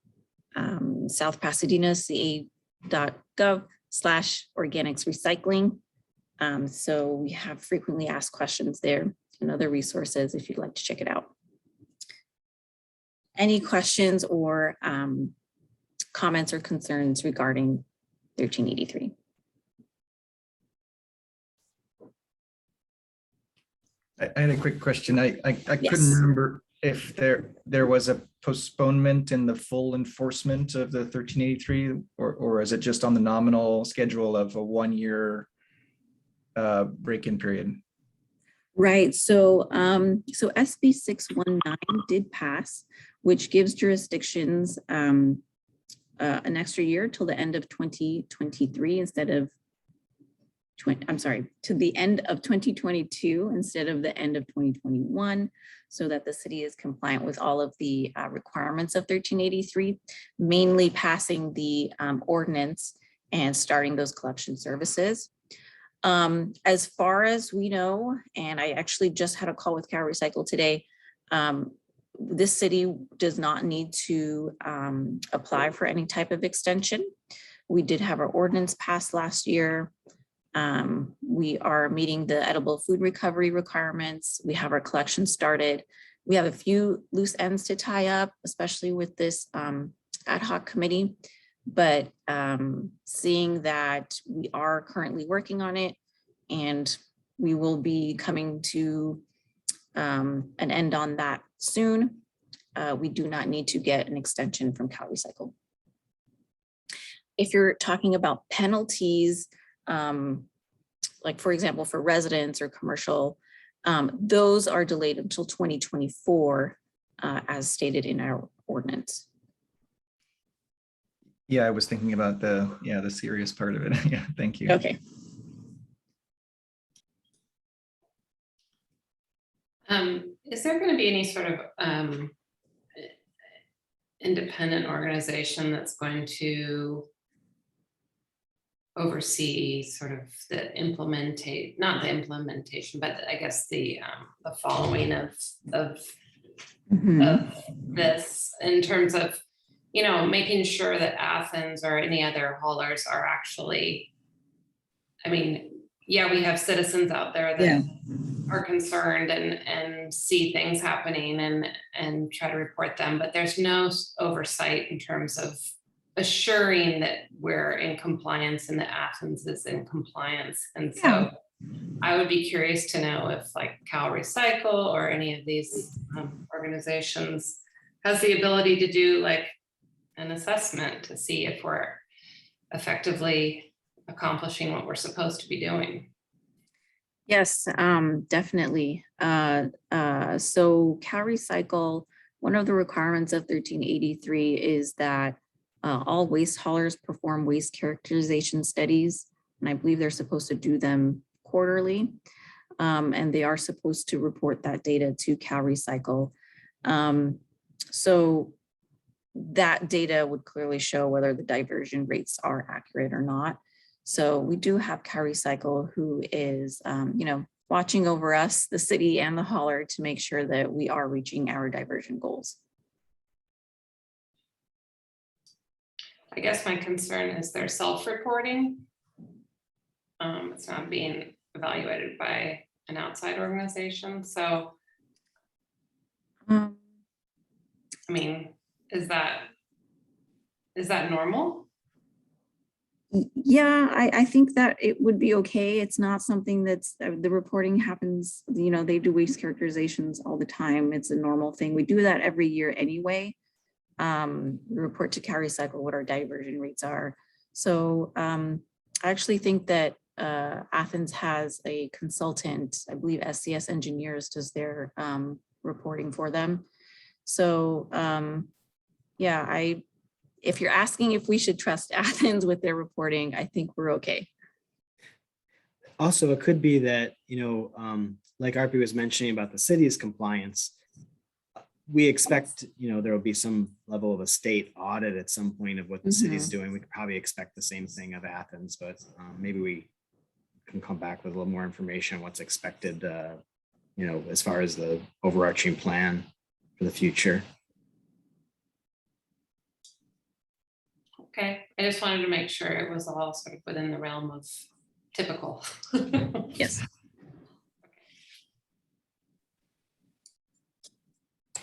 South Pasadena, ca.gov/organics recycling. So we have frequently asked questions there and other resources if you'd like to check it out. Any questions or comments or concerns regarding 1383? I had a quick question. I Yes. couldn't remember if there was a postponement in the full enforcement of the 1383, or is it just on the nominal schedule of a 1-year break-in period? Right. So SB 619 did pass, which gives jurisdictions an extra year till the end of 2023 instead of to the end of 2022 instead of the end of 2021, so that the city is compliant with all of the requirements of 1383, mainly passing the ordinance and starting those collection services. As far as we know, and I actually just had a call with Cal Recycle today, this city does not need to apply for any type of extension. We did have our ordinance passed last year. We are meeting the edible food recovery requirements. We have our collection started. We have a few loose ends to tie up, especially with this ad hoc committee. But seeing that we are currently working on it and we will be coming to an end on that soon, we do not need to get an extension from Cal Recycle. If you're talking about penalties, like for example, for residents or commercial, those are delayed until 2024, as stated in our ordinance. Yeah, I was thinking about the serious part of it. Yeah, thank you. Okay. Is there going to be any sort of independent organization that's going to oversee sort of the not the implementation, but I guess the following of this in terms of, you know, making sure that Athens or any other haulers are actually, I mean, yeah, we have citizens out there that are concerned and see things happening and try to report them, but there's no oversight in terms of assuring that we're in compliance and that Athens is in compliance. And so I would be curious to know if like Cal Recycle or any of these organizations has the ability to do like an assessment to see if we're effectively accomplishing what we're supposed to be doing. Yes, definitely. So Cal Recycle, one of the requirements of 1383 is that all waste haulers perform waste characterization studies, and I believe they're supposed to do them quarterly, and they are supposed to report that data to Cal Recycle. So that data would clearly show whether the diversion rates are accurate or not. So we do have Cal Recycle who is, you know, watching over us, the city and the hauler, to make sure that we are reaching our diversion goals. I guess my concern is their self-reporting. It's not being evaluated by an outside organization. So, I mean, is that normal? Yeah, I think that it would be okay. It's not something that's, the reporting happens, you know, they do waste characterizations all the time. It's a normal thing. We do that every year anyway. We report to Cal Recycle what our diversion rates are. So I actually think that Athens has a consultant, I believe SCS Engineers does their reporting for them. So yeah, if you're asking if we should trust Athens with their reporting, I think we're okay. Also, it could be that, like Arpi was mentioning about the city's compliance, we expect, there will be some level of a state audit at some point of what the city's doing. We could probably expect the same thing of Athens, but maybe we can come back with a little more information on what's expected, as far as the overarching plan for the future. Okay, I just wanted to make sure it was all sort of within the realm of typical. Yes.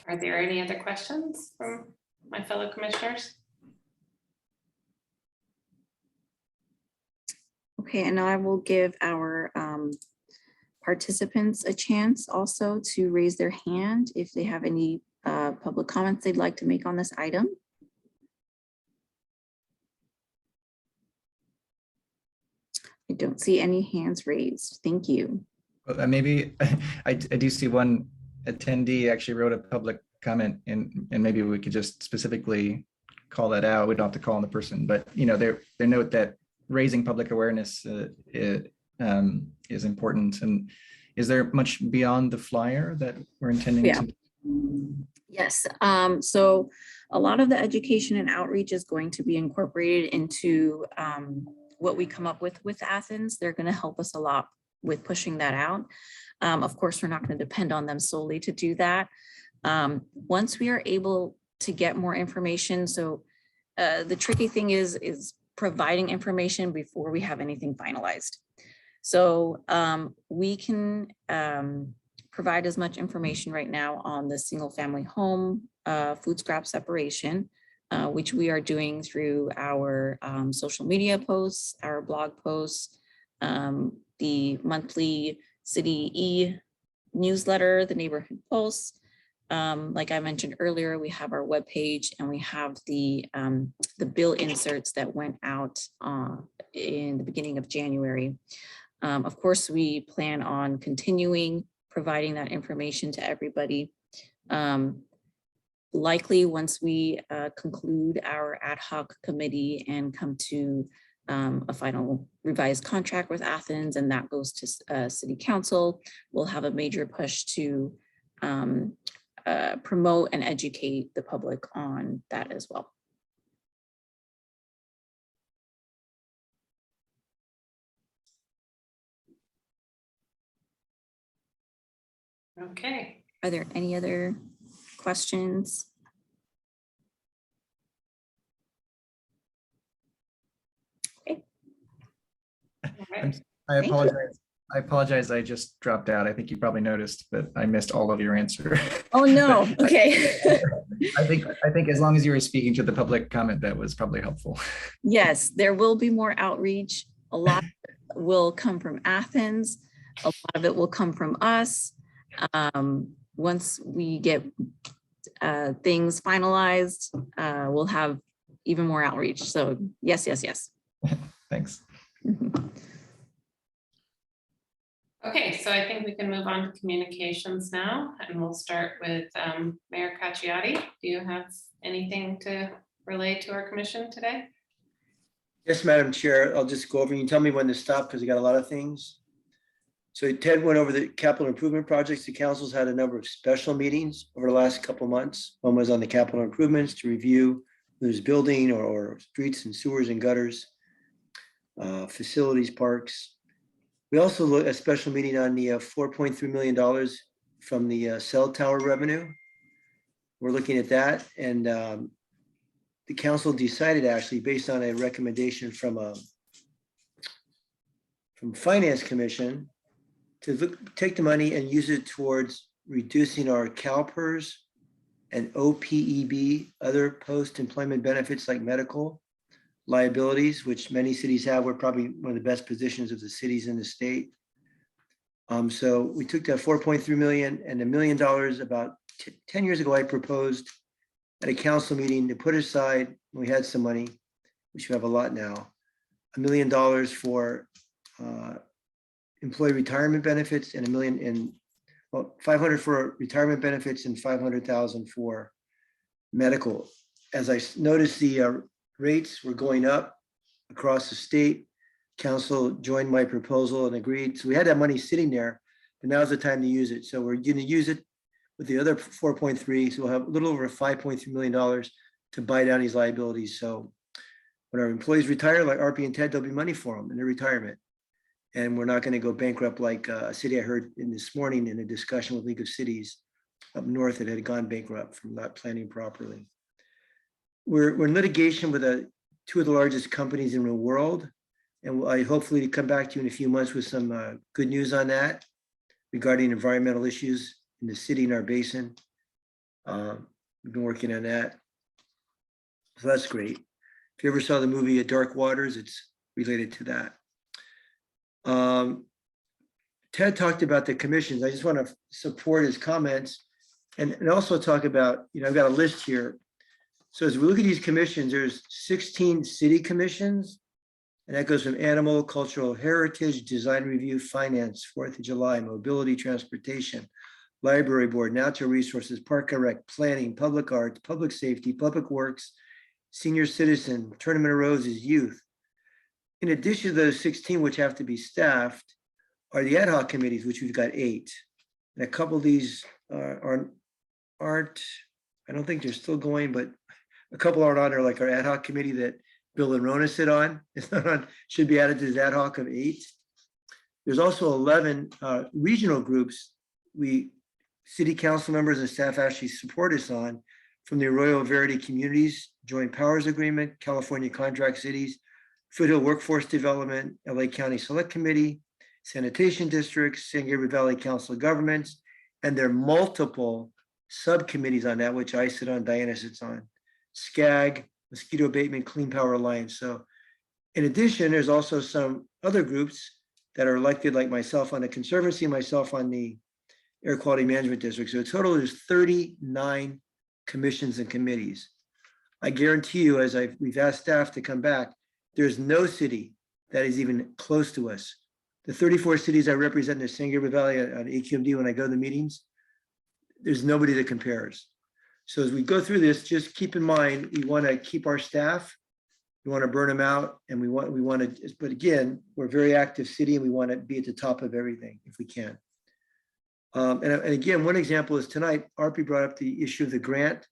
Are there any other questions from my fellow commissioners? Okay, and now I will give our participants a chance also to raise their hand if they have any public comments they'd like to make on this item. I don't see any hands raised. Thank you. Well, maybe I do see one attendee actually wrote a public comment, and maybe we could just specifically call that out. We don't have to call on the person, but they note that raising public awareness is important. And is there much beyond the flyer that we're intending to? Yes. So a lot of the education and outreach is going to be incorporated into what we come up with Athens. They're going to help us a lot with pushing that out. Of course, we're not going to depend on them solely to do that. Once we are able to get more information, so the tricky thing is providing information before we have anything finalized. So we can provide as much information right now on the single family home food scrap separation, which we are doing through our social media posts, our blog posts, the monthly city e-newsletter, the neighborhood pulse. Like I mentioned earlier, we have our webpage and we have the bill inserts that went out in the beginning of January. Of course, we plan on continuing providing that information to everybody. Likely once we conclude our ad hoc committee and come to a final revised contract with Athens, and that goes to city council, we'll have a major push to promote and educate the public on that as well. Okay. Are there any other questions? Okay. All right. I apologize. I apologize. I just dropped out. I think you probably noticed, but I missed all of your answer. Oh no. Okay. I think as long as you were speaking to the public comment, that was probably helpful. Yes, there will be more outreach. A lot will come from Athens. A lot of it will come from us. Once we get things finalized, we'll have even more outreach. So yes, yes, yes. Thanks. Okay, so I think we can move on to communications now, and we'll start with Mayor Cacciati. Do you have anything to relay to our commission today? Yes, Madam Chair, I'll just go over. You can tell me when to stop because we got a lot of things. So Ted went over the capital improvement projects. The council's had a number of special meetings over the last couple of months. One was on the capital improvements to review who's building or streets and sewers and gutters, facilities, parks. We also looked at a special meeting on the $4.3 million from the cell tower revenue. We're looking at that, and the council decided, actually based on a recommendation from Finance Commission, to take the money and use it towards reducing our CalPERS and OPEB, other post-employment benefits like medical liabilities, which many cities have. We're probably one of the best positions of the cities in the state. So we took that 4.3 million and $1 million about 10 years ago. I proposed at a council meeting to put aside, when we had some money, which we have a lot now, $1 million for employee retirement benefits and $1 million in, well, 500 for retirement benefits and 500,000 for medical. As I noticed, the rates were going up across the state. Council joined my proposal and agreed. So we had that money sitting there, but now's the time to use it. So we're going to use it with the other 4.3. So we'll have a little over $5.3 million to buy down these liabilities. So when our employees retire, like RP and TED, there'll be money for them in their retirement. And we're not going to go bankrupt like a city I heard in this morning in a discussion with League of Cities up north that had gone bankrupt from not planning properly. We're in litigation with two of the largest companies in the world. And I hopefully come back to you in a few months with some good news on that regarding environmental issues in the city and our basin. We've been working on that. So that's great. If you ever saw the movie Dark Waters, it's related to that. Ted talked about the commissions. I just want to support his comments and also talk about, I've got a list here. So as we look at these commissions, there's 16 city commissions, and that goes from animal, cultural heritage, design review, finance, 4th of July, mobility, transportation, library board, natural resources, park and rec, planning, public arts, public safety, public works, senior citizen, tournament of roses, youth. In addition to those 16, which have to be staffed, are the ad hoc committees, which we've got 8. And a couple of these aren't, I don't think they're still going, but a couple aren't on there, like our ad hoc committee that Bill and Rona sit on. It's not on, should be added to this ad hoc of 8. There's also 11 regional groups city council members and staff actually support us on, from the Arroyo Verde Communities Joint Powers Agreement, California Contract Cities, Foothill Workforce Development, LA County Select Committee, Sanitation Districts, San Gabriel Valley Council of Governments, and there are multiple subcommittees on that, which I sit on, Diana sits on, SCAG, Mosquito Abatement, Clean Power Alliance. So in addition, there's also some other groups that are elected, like myself on the Conservancy, myself on the Air Quality Management District. So in total, there's 39 commissions and committees. I guarantee you, as we've asked staff to come back, there's no city that is even close to us. The 34 cities I represent in the San Gabriel Valley on AQMD when I go to the meetings, there's nobody that compares. So as we go through this, just keep in mind, we want to keep our staff, we want to burn them out, and we want to, but again, we're a very active city and we want to be at the top of everything if we can. And again, one example is tonight, RP brought up the issue of the grant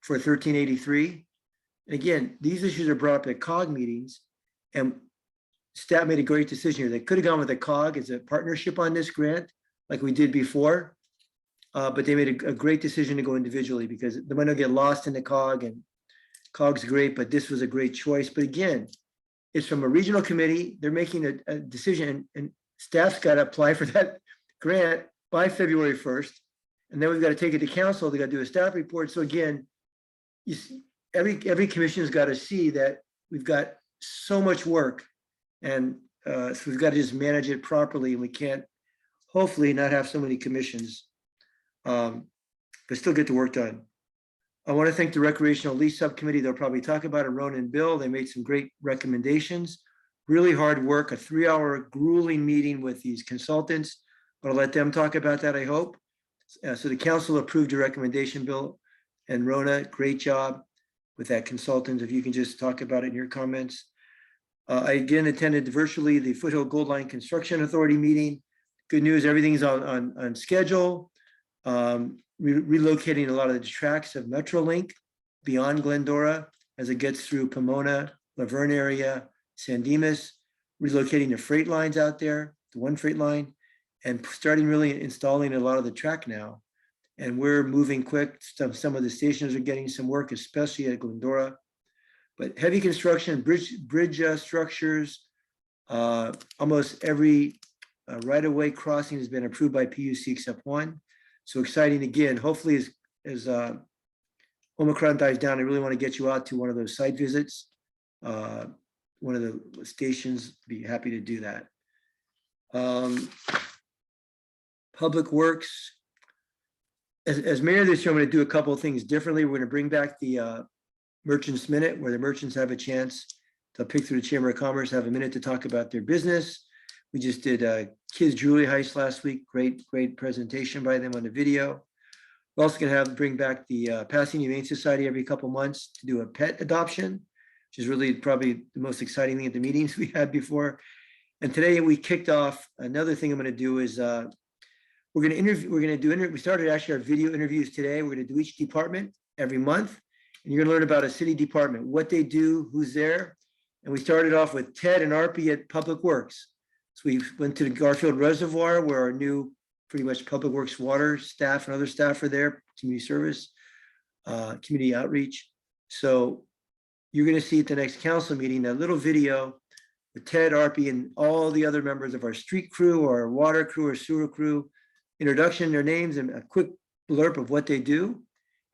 for 1383. And again, these issues are brought up at COG meetings, and staff made a great decision here. They could have gone with a COG as a partnership on this grant, like we did before, but they made a great decision to go individually because they might not get lost in the COG, and COG's great, but this was a great choice. But again, it's from a regional committee. They're making a decision, and staff's got to apply for that grant by February 1st. And then we've got to take it to council. They got to do a staff report. So again, you see, every commission's got to see that we've got so much work, and so we've got to just manage it properly. And we can't, hopefully, not have so many commissions, but still get the work done. I want to thank the Recreational Lease Subcommittee. They'll probably talk about it, Ron and Bill. They made some great recommendations. Really hard work, a 3-hour grueling meeting with these consultants, but I'll let them talk about that, I hope. So the council approved your recommendation, Bill and Rona. Great job with that consultant. If you can just talk about it in your comments. I again attended virtually the Foothill Gold Line Construction Authority meeting. Good news, everything's on schedule. Relocating a lot of the tracks of Metrolink beyond Glendora as it gets through Pomona, Laverne area, San Dimas, relocating the freight lines out there, the one freight line, and starting really installing a lot of the track now. And we're moving quick. Some of the stations are getting some work, especially at Glendora. But heavy construction, bridge structures, almost every right-of-way crossing has been approved by PUC except one. So exciting again. Hopefully, as Omicron dies down, I really want to get you out to one of those site visits. One of the stations, be happy to do that. Public Works. As mayor this year, I'm going to do a couple of things differently. We're going to bring back the Merchants Minute, where the merchants have a chance to pick through the Chamber of Commerce, have a minute to talk about their business. We just did Kids Jewelry Heist last week. Great presentation by them on the video. We're also going to bring back the Pasadena Humane Society every couple months to do a pet adoption. which is really probably the most exciting thing at the meetings we had before. And today we kicked off, another thing I'm going to do is we're going to interview, we started actually our video interviews today. We're going to do each department every month. And you're going to learn about a city department, what they do, who's there. And we started off with Ted and Arpy at Public Works. So we went to the Garfield Reservoir where our new pretty much Public Works water staff and other staff are there, community service, community outreach. So you're going to see at the next council meeting, that little video with Ted, Arpy, and all the other members of our street crew or our water crew or sewer crew, introduction, their names, and a quick blurb of what they do.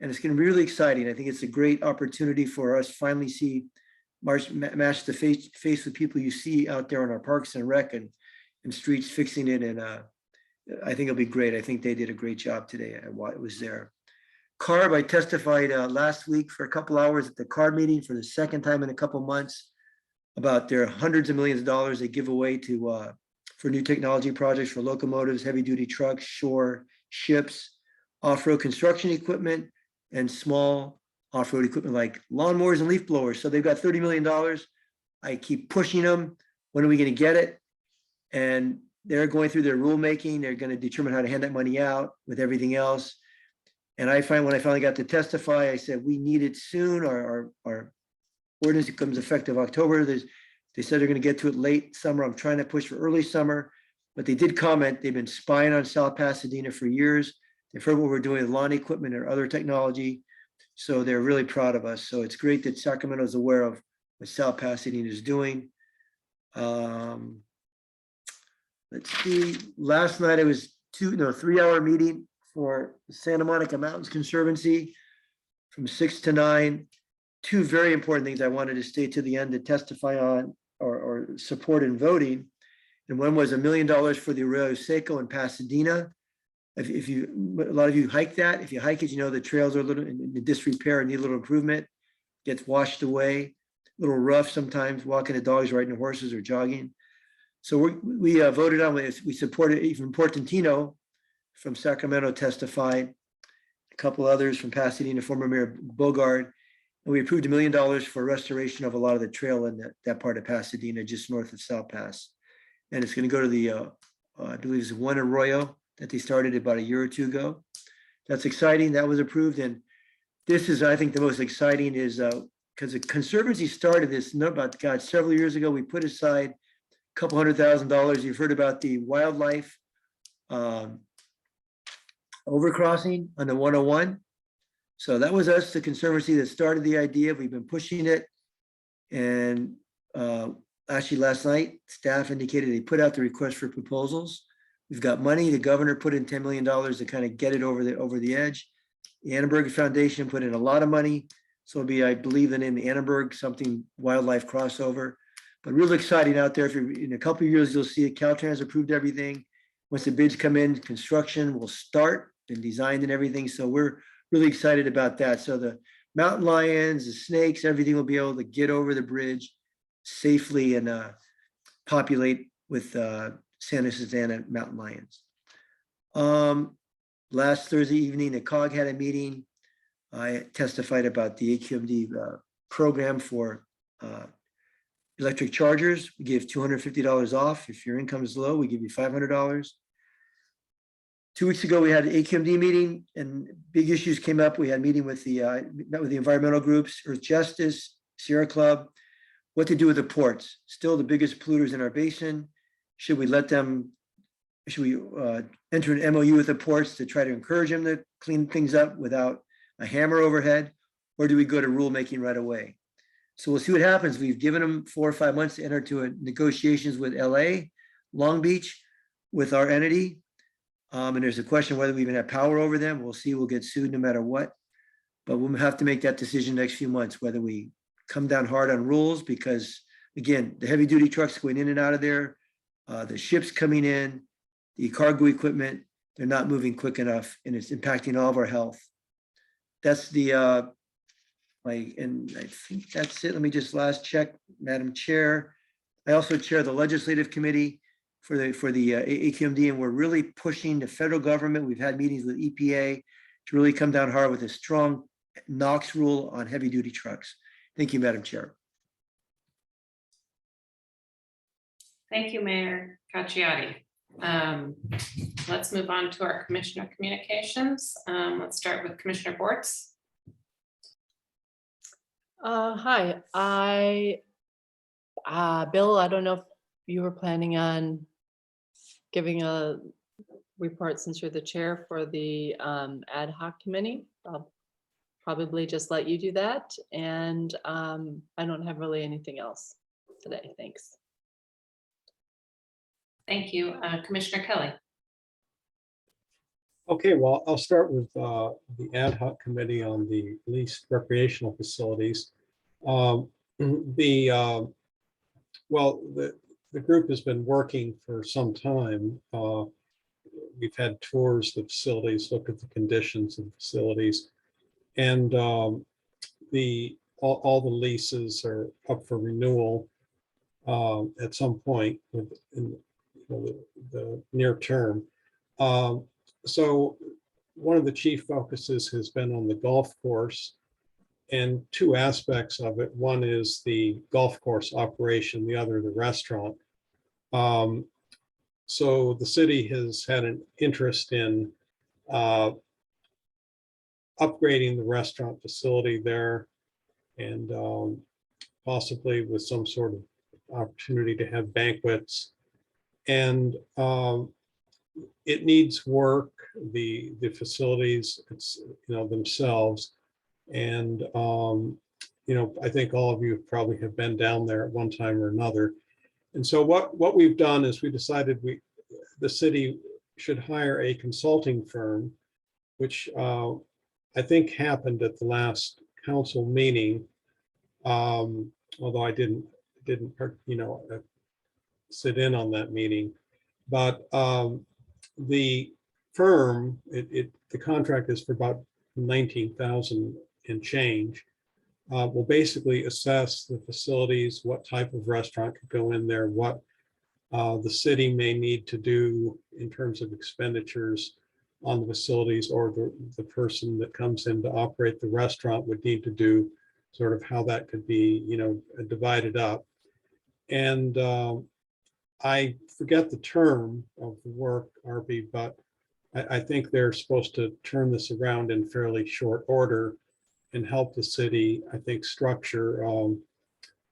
And it's going to be really exciting. I think it's a great opportunity for us to finally see match the face with people you see out there in our parks and rec and streets fixing it. And I think it'll be great. I think they did a great job today. I was there. CARB, I testified last week for a couple hours at the CARB meeting for the second time in a couple months about their hundreds of millions of dollars they give away to for new technology projects for locomotives, heavy duty trucks, shore, ships, off-road construction equipment, and small off-road equipment like lawnmowers and leaf blowers. So they've got $30 million. I keep pushing them. When are we going to get it? And they're going through their rulemaking. They're going to determine how to hand that money out with everything else. And I find when I finally got to testify, I said, we need it soon. Our ordinance becomes effective October. They said they're going to get to it late summer. I'm trying to push for early summer, but they did comment. They've been spying on South Pasadena for years. They've heard what we're doing with lawn equipment or other technology. So they're really proud of us. So it's great that Sacramento is aware of what South Pasadena is doing. Let's see, last night it was 3-hour meeting for Santa Monica Mountains Conservancy from 6 to 9. Two very important things I wanted to stay to the end to testify on or support in voting. And one was $1 million for the Arroyo Seco in Pasadena. If you, a lot of you hike that. If you hike it, you know the trails are a little in disrepair and need a little improvement. Gets washed away, a little rough sometimes. Walking the dogs, riding the horses, or jogging. So we voted on it. We supported even Portantino from Sacramento testified. A couple others from Pasadena, former Mayor Bogard, and we approved $1 million for restoration of a lot of the trail in that part of Pasadena, just north of South Pass. And it's going to go to the, I believe it's one Arroyo that they started about a year or two ago. That's exciting. That was approved. And this is, I think, the most exciting is because the Conservancy started this about, several years ago. We put aside a couple $100,000. You've heard about the wildlife overcrossing on the 101. So that was us, the Conservancy, that started the idea. We've been pushing it. And actually last night, staff indicated they put out the request for proposals. We've got money. The governor put in $10 million to kind of get it over the edge. The Annenberg Foundation put in a lot of money. So it'll be, I believe, the name of Annenberg, something wildlife crossover. But really exciting out there. If you're in a couple of years, you'll see it. Caltrans approved everything. Once the bids come in, construction will start and designed and everything. So we're really excited about that. So the mountain lions, the snakes, everything will be able to get over the bridge safely and populate with Santa Susana mountain lions. Last Thursday evening, the COG had a meeting. I testified about the AQMD program for electric chargers. We give $250 off. If your income is low, we give you $500. 2 weeks ago, we had an AQMD meeting and big issues came up. We had a meeting with met with the environmental groups, Earth Justice, Sierra Club, what to do with the ports. Still the biggest polluters in our basin. Should we let them, should we enter an MOU with the ports to try to encourage them to clean things up without a hammer overhead? Or do we go to rulemaking right away? So we'll see what happens. We've given them 4 or 5 months to enter to negotiations with LA, Long Beach, with our entity. And there's a question whether we even have power over them. We'll see. We'll get sued no matter what. But we'll have to make that decision next few months, whether we come down hard on rules, because again, the heavy duty trucks going in and out of there, the ships coming in, the cargo equipment, they're not moving quick enough and it's impacting all of our health. That's the, and I think that's it. Let me just last check, Madam Chair. I also chair the legislative committee for the AQMD, and we're really pushing the federal government. We've had meetings with EPA to really come down hard with a strong NOx rule on heavy duty trucks. Thank you, Madam Chair. Thank you, Mayor Cacciati. Let's move on to our commissioner communications. Let's start with Commissioner Bortz. Hi, Bill, I don't know if you were planning on giving a report since you're the chair for the ad hoc committee. I'll probably just let you do that. And I don't have really anything else today. Thanks. Thank you. Commissioner Kelly. Okay, well, I'll start with the ad hoc committee on the leased recreational facilities. The group has been working for some time. We've had tours of facilities, look at the conditions of the facilities, and all the leases are up for renewal at some point in the near term. So one of the chief focuses has been on the golf course and two aspects of it. One is the golf course operation, the other the restaurant. So the city has had an interest in upgrading the restaurant facility there and possibly with some sort of opportunity to have banquets. And it needs work, the facilities, themselves. And, I think all of you probably have been down there at one time or another. And so what we've done is we decided the city should hire a consulting firm, which I think happened at the last council meeting. Although I didn't sit in on that meeting, but the firm, the contract is for about 19,000 and change. Will basically assess the facilities, what type of restaurant could go in there, what the city may need to do in terms of expenditures on the facilities, or the person that comes in to operate the restaurant would need to do, sort of how that could be, divided up. And I forget the term of the work, RB, but I think they're supposed to turn this around in fairly short order and help the city, I think, structure an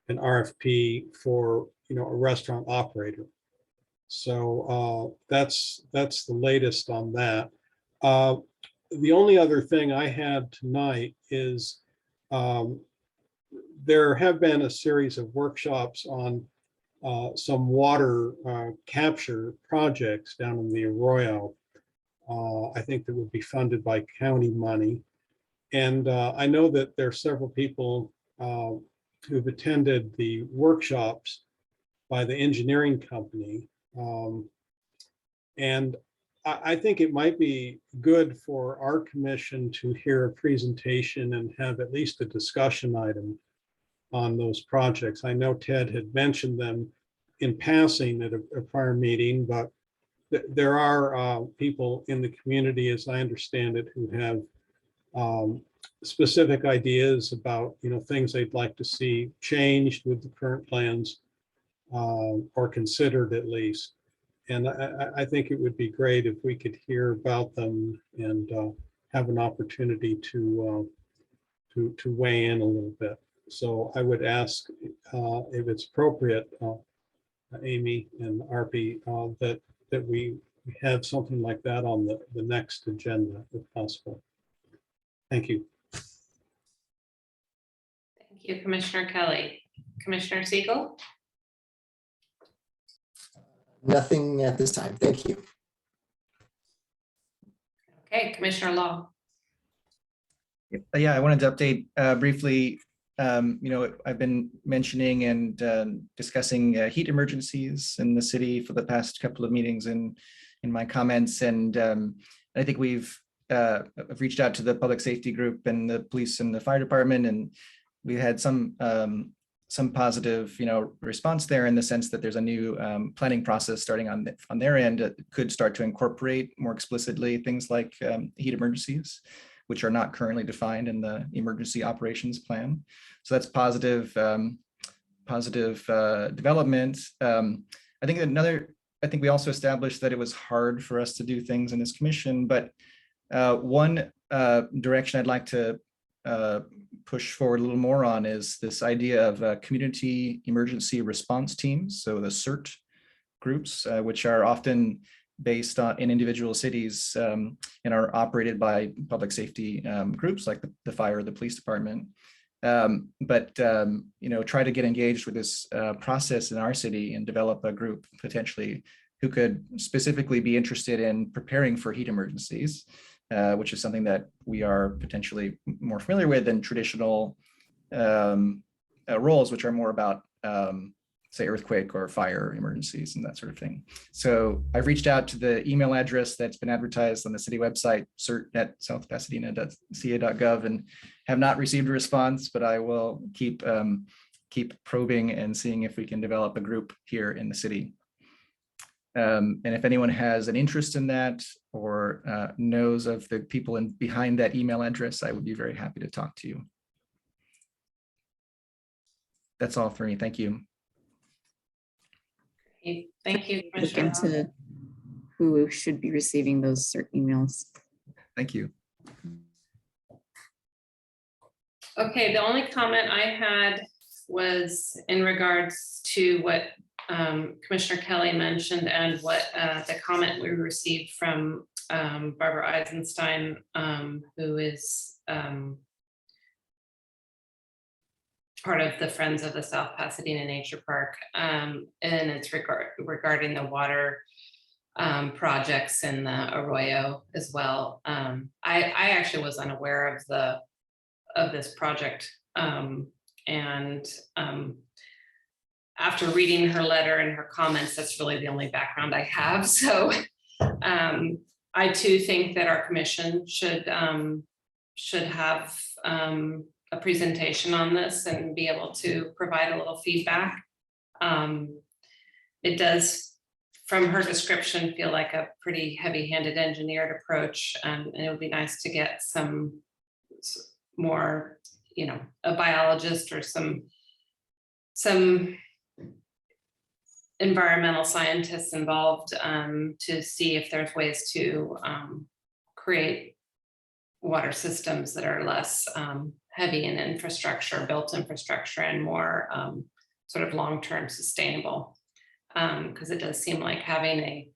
RFP for, a restaurant operator. So that's the latest on that. The only other thing I had tonight is there have been a series of workshops on some water capture projects down in the Arroyo. I think that would be funded by county money. And I know that there are several people who've attended the workshops by the engineering company. And I think it might be good for our commission to hear a presentation and have at least a discussion item on those projects. I know Ted had mentioned them in passing at a prior meeting, but there are people in the community, as I understand it, who have specific ideas about things they'd like to see changed with the current plans, or considered at least. And I think it would be great if we could hear about them and have an opportunity to weigh in a little bit. So I would ask if it's appropriate, Amy and RP, that we have something like that on the next agenda if possible. Thank you. Thank you, Commissioner Kelly. Commissioner Seagull. Nothing at this time. Thank you. Okay, Commissioner Law. Yeah, I wanted to update briefly. I've been mentioning and discussing heat emergencies in the city for the past couple of meetings in my comments, and I think we've reached out to the public safety group and the police and the fire department, and we had some positive, response there, in the sense that there's a new planning process starting on their end that could start to incorporate more explicitly things like heat emergencies, which are not currently defined in the emergency operations plan. So that's positive development. I think I think we also established that it was hard for us to do things in this commission, but one direction I'd like to push forward a little more on is this idea of community emergency response teams. So the CERT groups, which are often based in individual cities and are operated by public safety groups like the fire, the police department. But try to get engaged with this process in our city and develop a group potentially who could specifically be interested in preparing for heat emergencies, which is something that we are potentially more familiar with than traditional roles, which are more about say earthquake or fire emergencies and that sort of thing. So I've reached out to the email address that's been advertised on the city website, cert@southpasadena.ca.gov, and have not received a response, but I will keep probing and seeing if we can develop a group here in the city. And if anyone has an interest in that or knows of the people behind that email address, I would be very happy to talk to you. That's all for me. Thank you. Thank you, Look Commissioner. into who should be receiving those CERT emails. Thank you. Okay, the only comment I had was in regards to what Commissioner Kelly mentioned and what the comment we received from Barbara Eisenstein, who is part of the Friends of the South Pasadena Nature Park, and it's regarding the water projects in the Arroyo as well. I actually was unaware of this project, and after reading her letter and her comments, that's really the only background I have. So I too think that our commission should have a presentation on this and be able to provide a little feedback. It does, from her description, feel like a pretty heavy-handed engineered approach, and it would be nice to get some more, a biologist or some environmental scientists involved to see if there's ways to create water systems that are less heavy in infrastructure, built infrastructure, and more sort of long-term sustainable. Because it does seem like having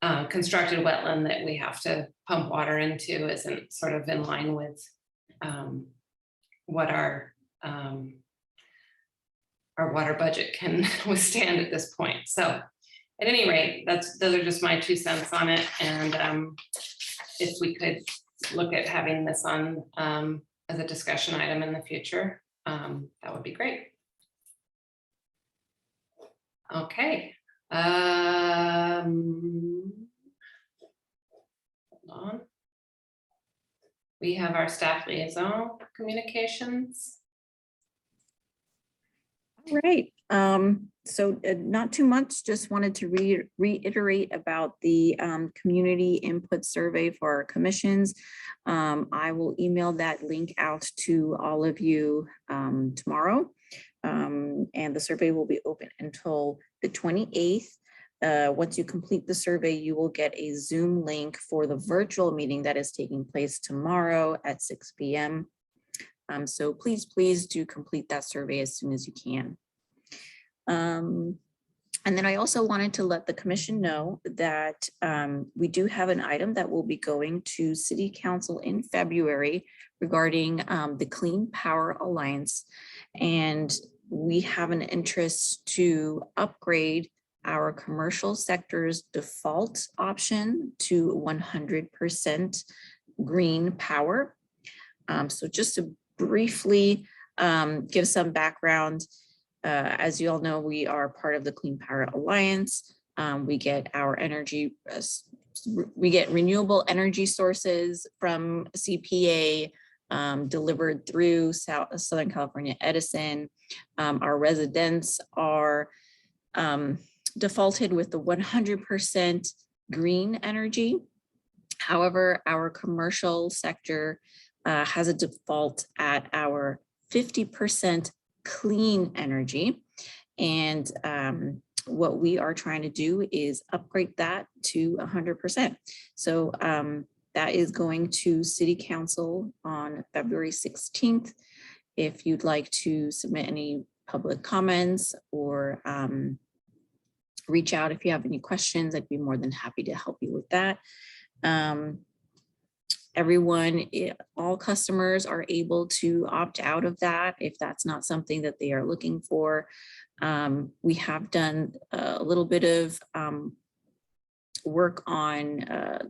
a constructed wetland that we have to pump water into isn't sort of in line with what our water budget can withstand at this point. So at any rate, those are just my 2 cents on it. And if we could look at having this on as a discussion item in the future, that would be great. Okay. Hold on. We have our staff liaison communications. All right. So not too much, just wanted to reiterate about the community input survey for our commissions. I will email that link out to all of you tomorrow. And the survey will be open until the 28th. Once you complete the survey, you will get a Zoom link for the virtual meeting that is taking place tomorrow at 6 p.m. So please do complete that survey as soon as you can. And then I also wanted to let the commission know that we do have an item that will be going to City Council in February regarding the Clean Power Alliance. And we have an interest to upgrade our commercial sector's default option to 100% green power. So just to briefly give some background, as you all know, we are part of the Clean Power Alliance. We get our energy, we get renewable energy sources from CPA delivered through Southern California Edison. Our residents are defaulted with the 100% green energy. However, our commercial sector has a default at our 50% clean energy. And what we are trying to do is upgrade that to 100%. So that is going to City Council on February 16th. If you'd like to submit any public comments or reach out if you have any questions, I'd be more than happy to help you with that. Everyone, all customers are able to opt out of that if that's not something that they are looking for. We have done a little bit of work on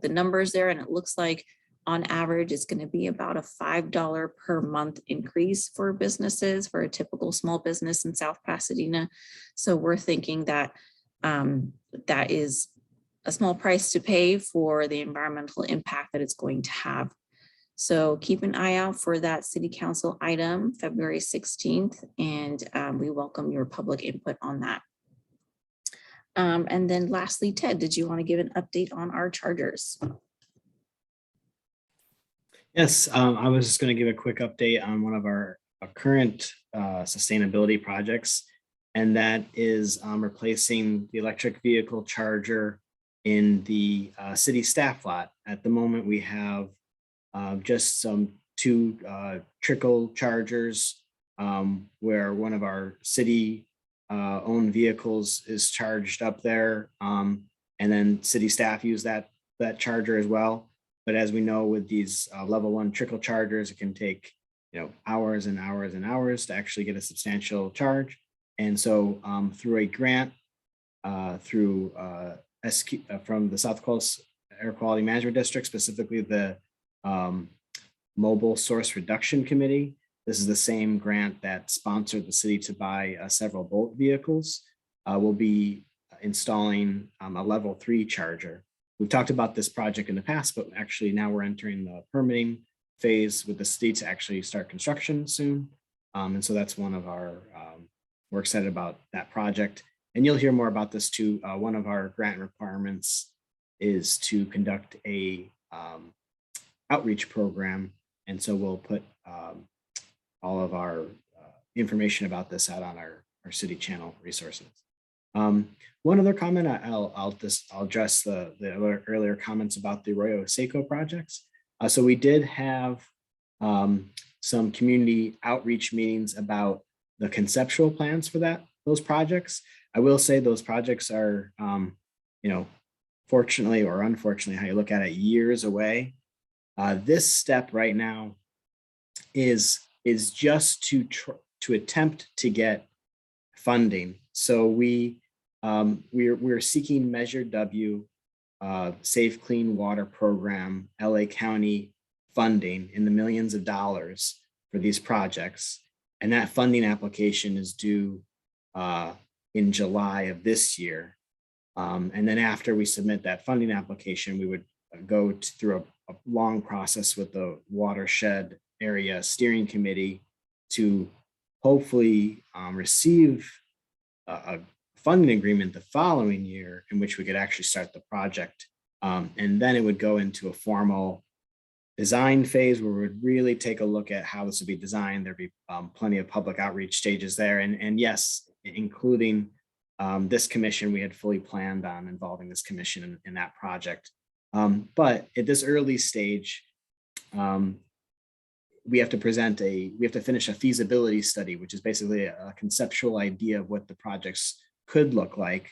the numbers there, and it looks like on average, it's going to be about a $5 per month increase for businesses, for a typical small business in South Pasadena. So we're thinking that that is a small price to pay for the environmental impact that it's going to have. So keep an eye out for that City Council item, February 16th, and we welcome your public input on that. And then lastly, Ted, did you want to give an update on our chargers? Yes, I was just going to give a quick update on one of our current sustainability projects, and that is replacing the electric vehicle charger in the city staff lot. At the moment, we have just two trickle chargers where one of our city owned vehicles is charged up there, and then city staff use that charger as well. But as we know, with these level 1 trickle chargers, it can take hours and hours and hours to actually get a substantial charge. And so through a grant through from the South Coast Air Quality Management District, specifically the Mobile Source Reduction Committee, this is the same grant that sponsored the city to buy several Bolt vehicles. We'll be installing a level 3 charger. We've talked about this project in the past, but actually now we're entering the permitting phase with the city to actually start construction soon. And so that's one of our, we're excited about that project. And you'll hear more about this too. One of our grant requirements is to conduct a outreach program. And so we'll put all of our information about this out on our city channel resources. One other comment, I'll address the earlier comments about the Arroyo Seco projects. So we did have some community outreach meetings about the conceptual plans for those projects. I will say those projects are, fortunately or unfortunately, how you look at it, years away. This step right now is just to attempt to get funding. So we're seeking Measure W, Safe Clean Water Program, LA County funding in the millions of dollars for these projects. And that funding application is due in July of this year. And then after we submit that funding application, we would go through a long process with the Watershed Area Steering Committee to hopefully receive a funding agreement the following year in which we could actually start the project. And then it would go into a formal design phase where we would really take a look at how this would be designed. There'd be plenty of public outreach stages there. And yes, including this commission, we had fully planned on involving this commission in that project. But at this early stage, we have to finish a feasibility study, which is basically a conceptual idea of what the projects could look like,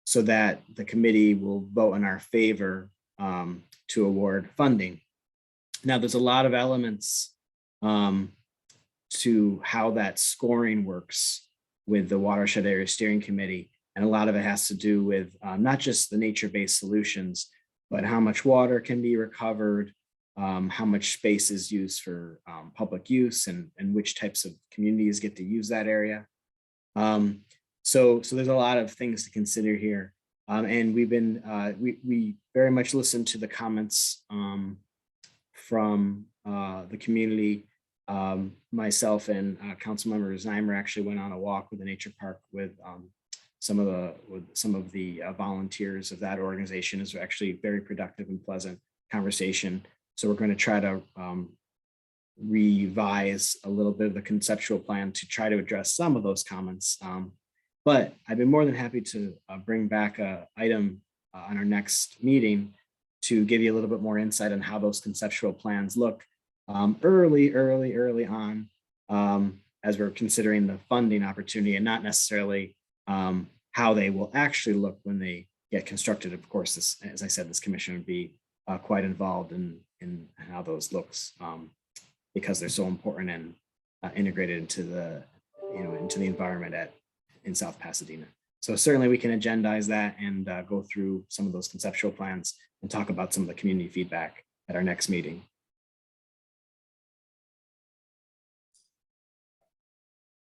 so that the committee will vote in our favor to award funding. Now, there's a lot of elements to how that scoring works with the Watershed Area Steering Committee. And a lot of it has to do with not just the nature-based solutions, but how much water can be recovered, how much space is used for public use, and which types of communities get to use that area. So there's a lot of things to consider here. And we've been, we very much listened to the comments from the community. Myself and Councilmember Znaimer actually went on a walk with the nature park with some of the volunteers of that organization. Is actually very productive and pleasant conversation. So we're going to try to revise a little bit of the conceptual plan to try to address some of those comments. But I'd be more than happy to bring back a item on our next meeting to give you a little bit more insight on how those conceptual plans look early on as we're considering the funding opportunity, and not necessarily how they will actually look when they get constructed. Of course, this, as I said, this commission would be quite involved in how those looks because they're so important and integrated into the environment in South Pasadena. So certainly we can agendize that and go through some of those conceptual plans and talk about some of the community feedback at our next meeting.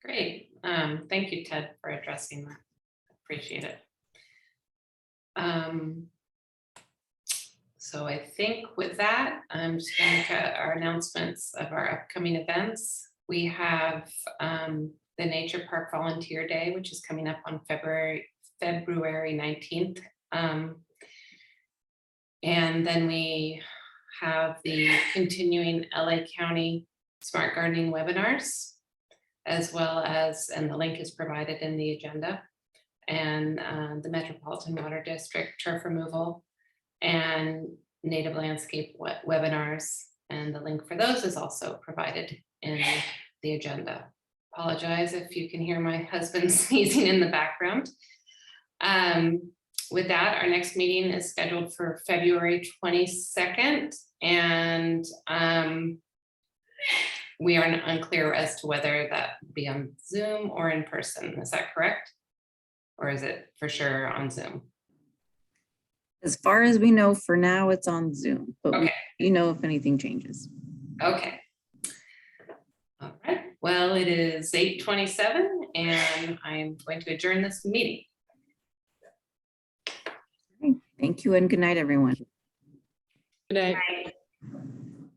Great. Thank you, Ted, for addressing that. Appreciate it. So I think with that, I'm just going to look at our announcements of our upcoming events. We have the Nature Park Volunteer Day, which is coming up on February 19th. And then we have the continuing LA County Smart Gardening webinars, as well as, and the link is provided in the agenda, and the Metropolitan Water District turf removal and native landscape webinars. And the link for those is also provided in the agenda. Apologize if you can hear my husband sneezing in the background. With that, our next meeting is scheduled for February 22nd, and we are unclear as to whether that will be on Zoom or in person. Is that correct? Or is it for sure on Zoom? As far as we know, for now, it's on Zoom, but Okay. you know if anything changes. Okay. All right. Well, it is 8:27 and I'm going to adjourn this meeting. Okay, thank you and good night, everyone. Good night. Bye.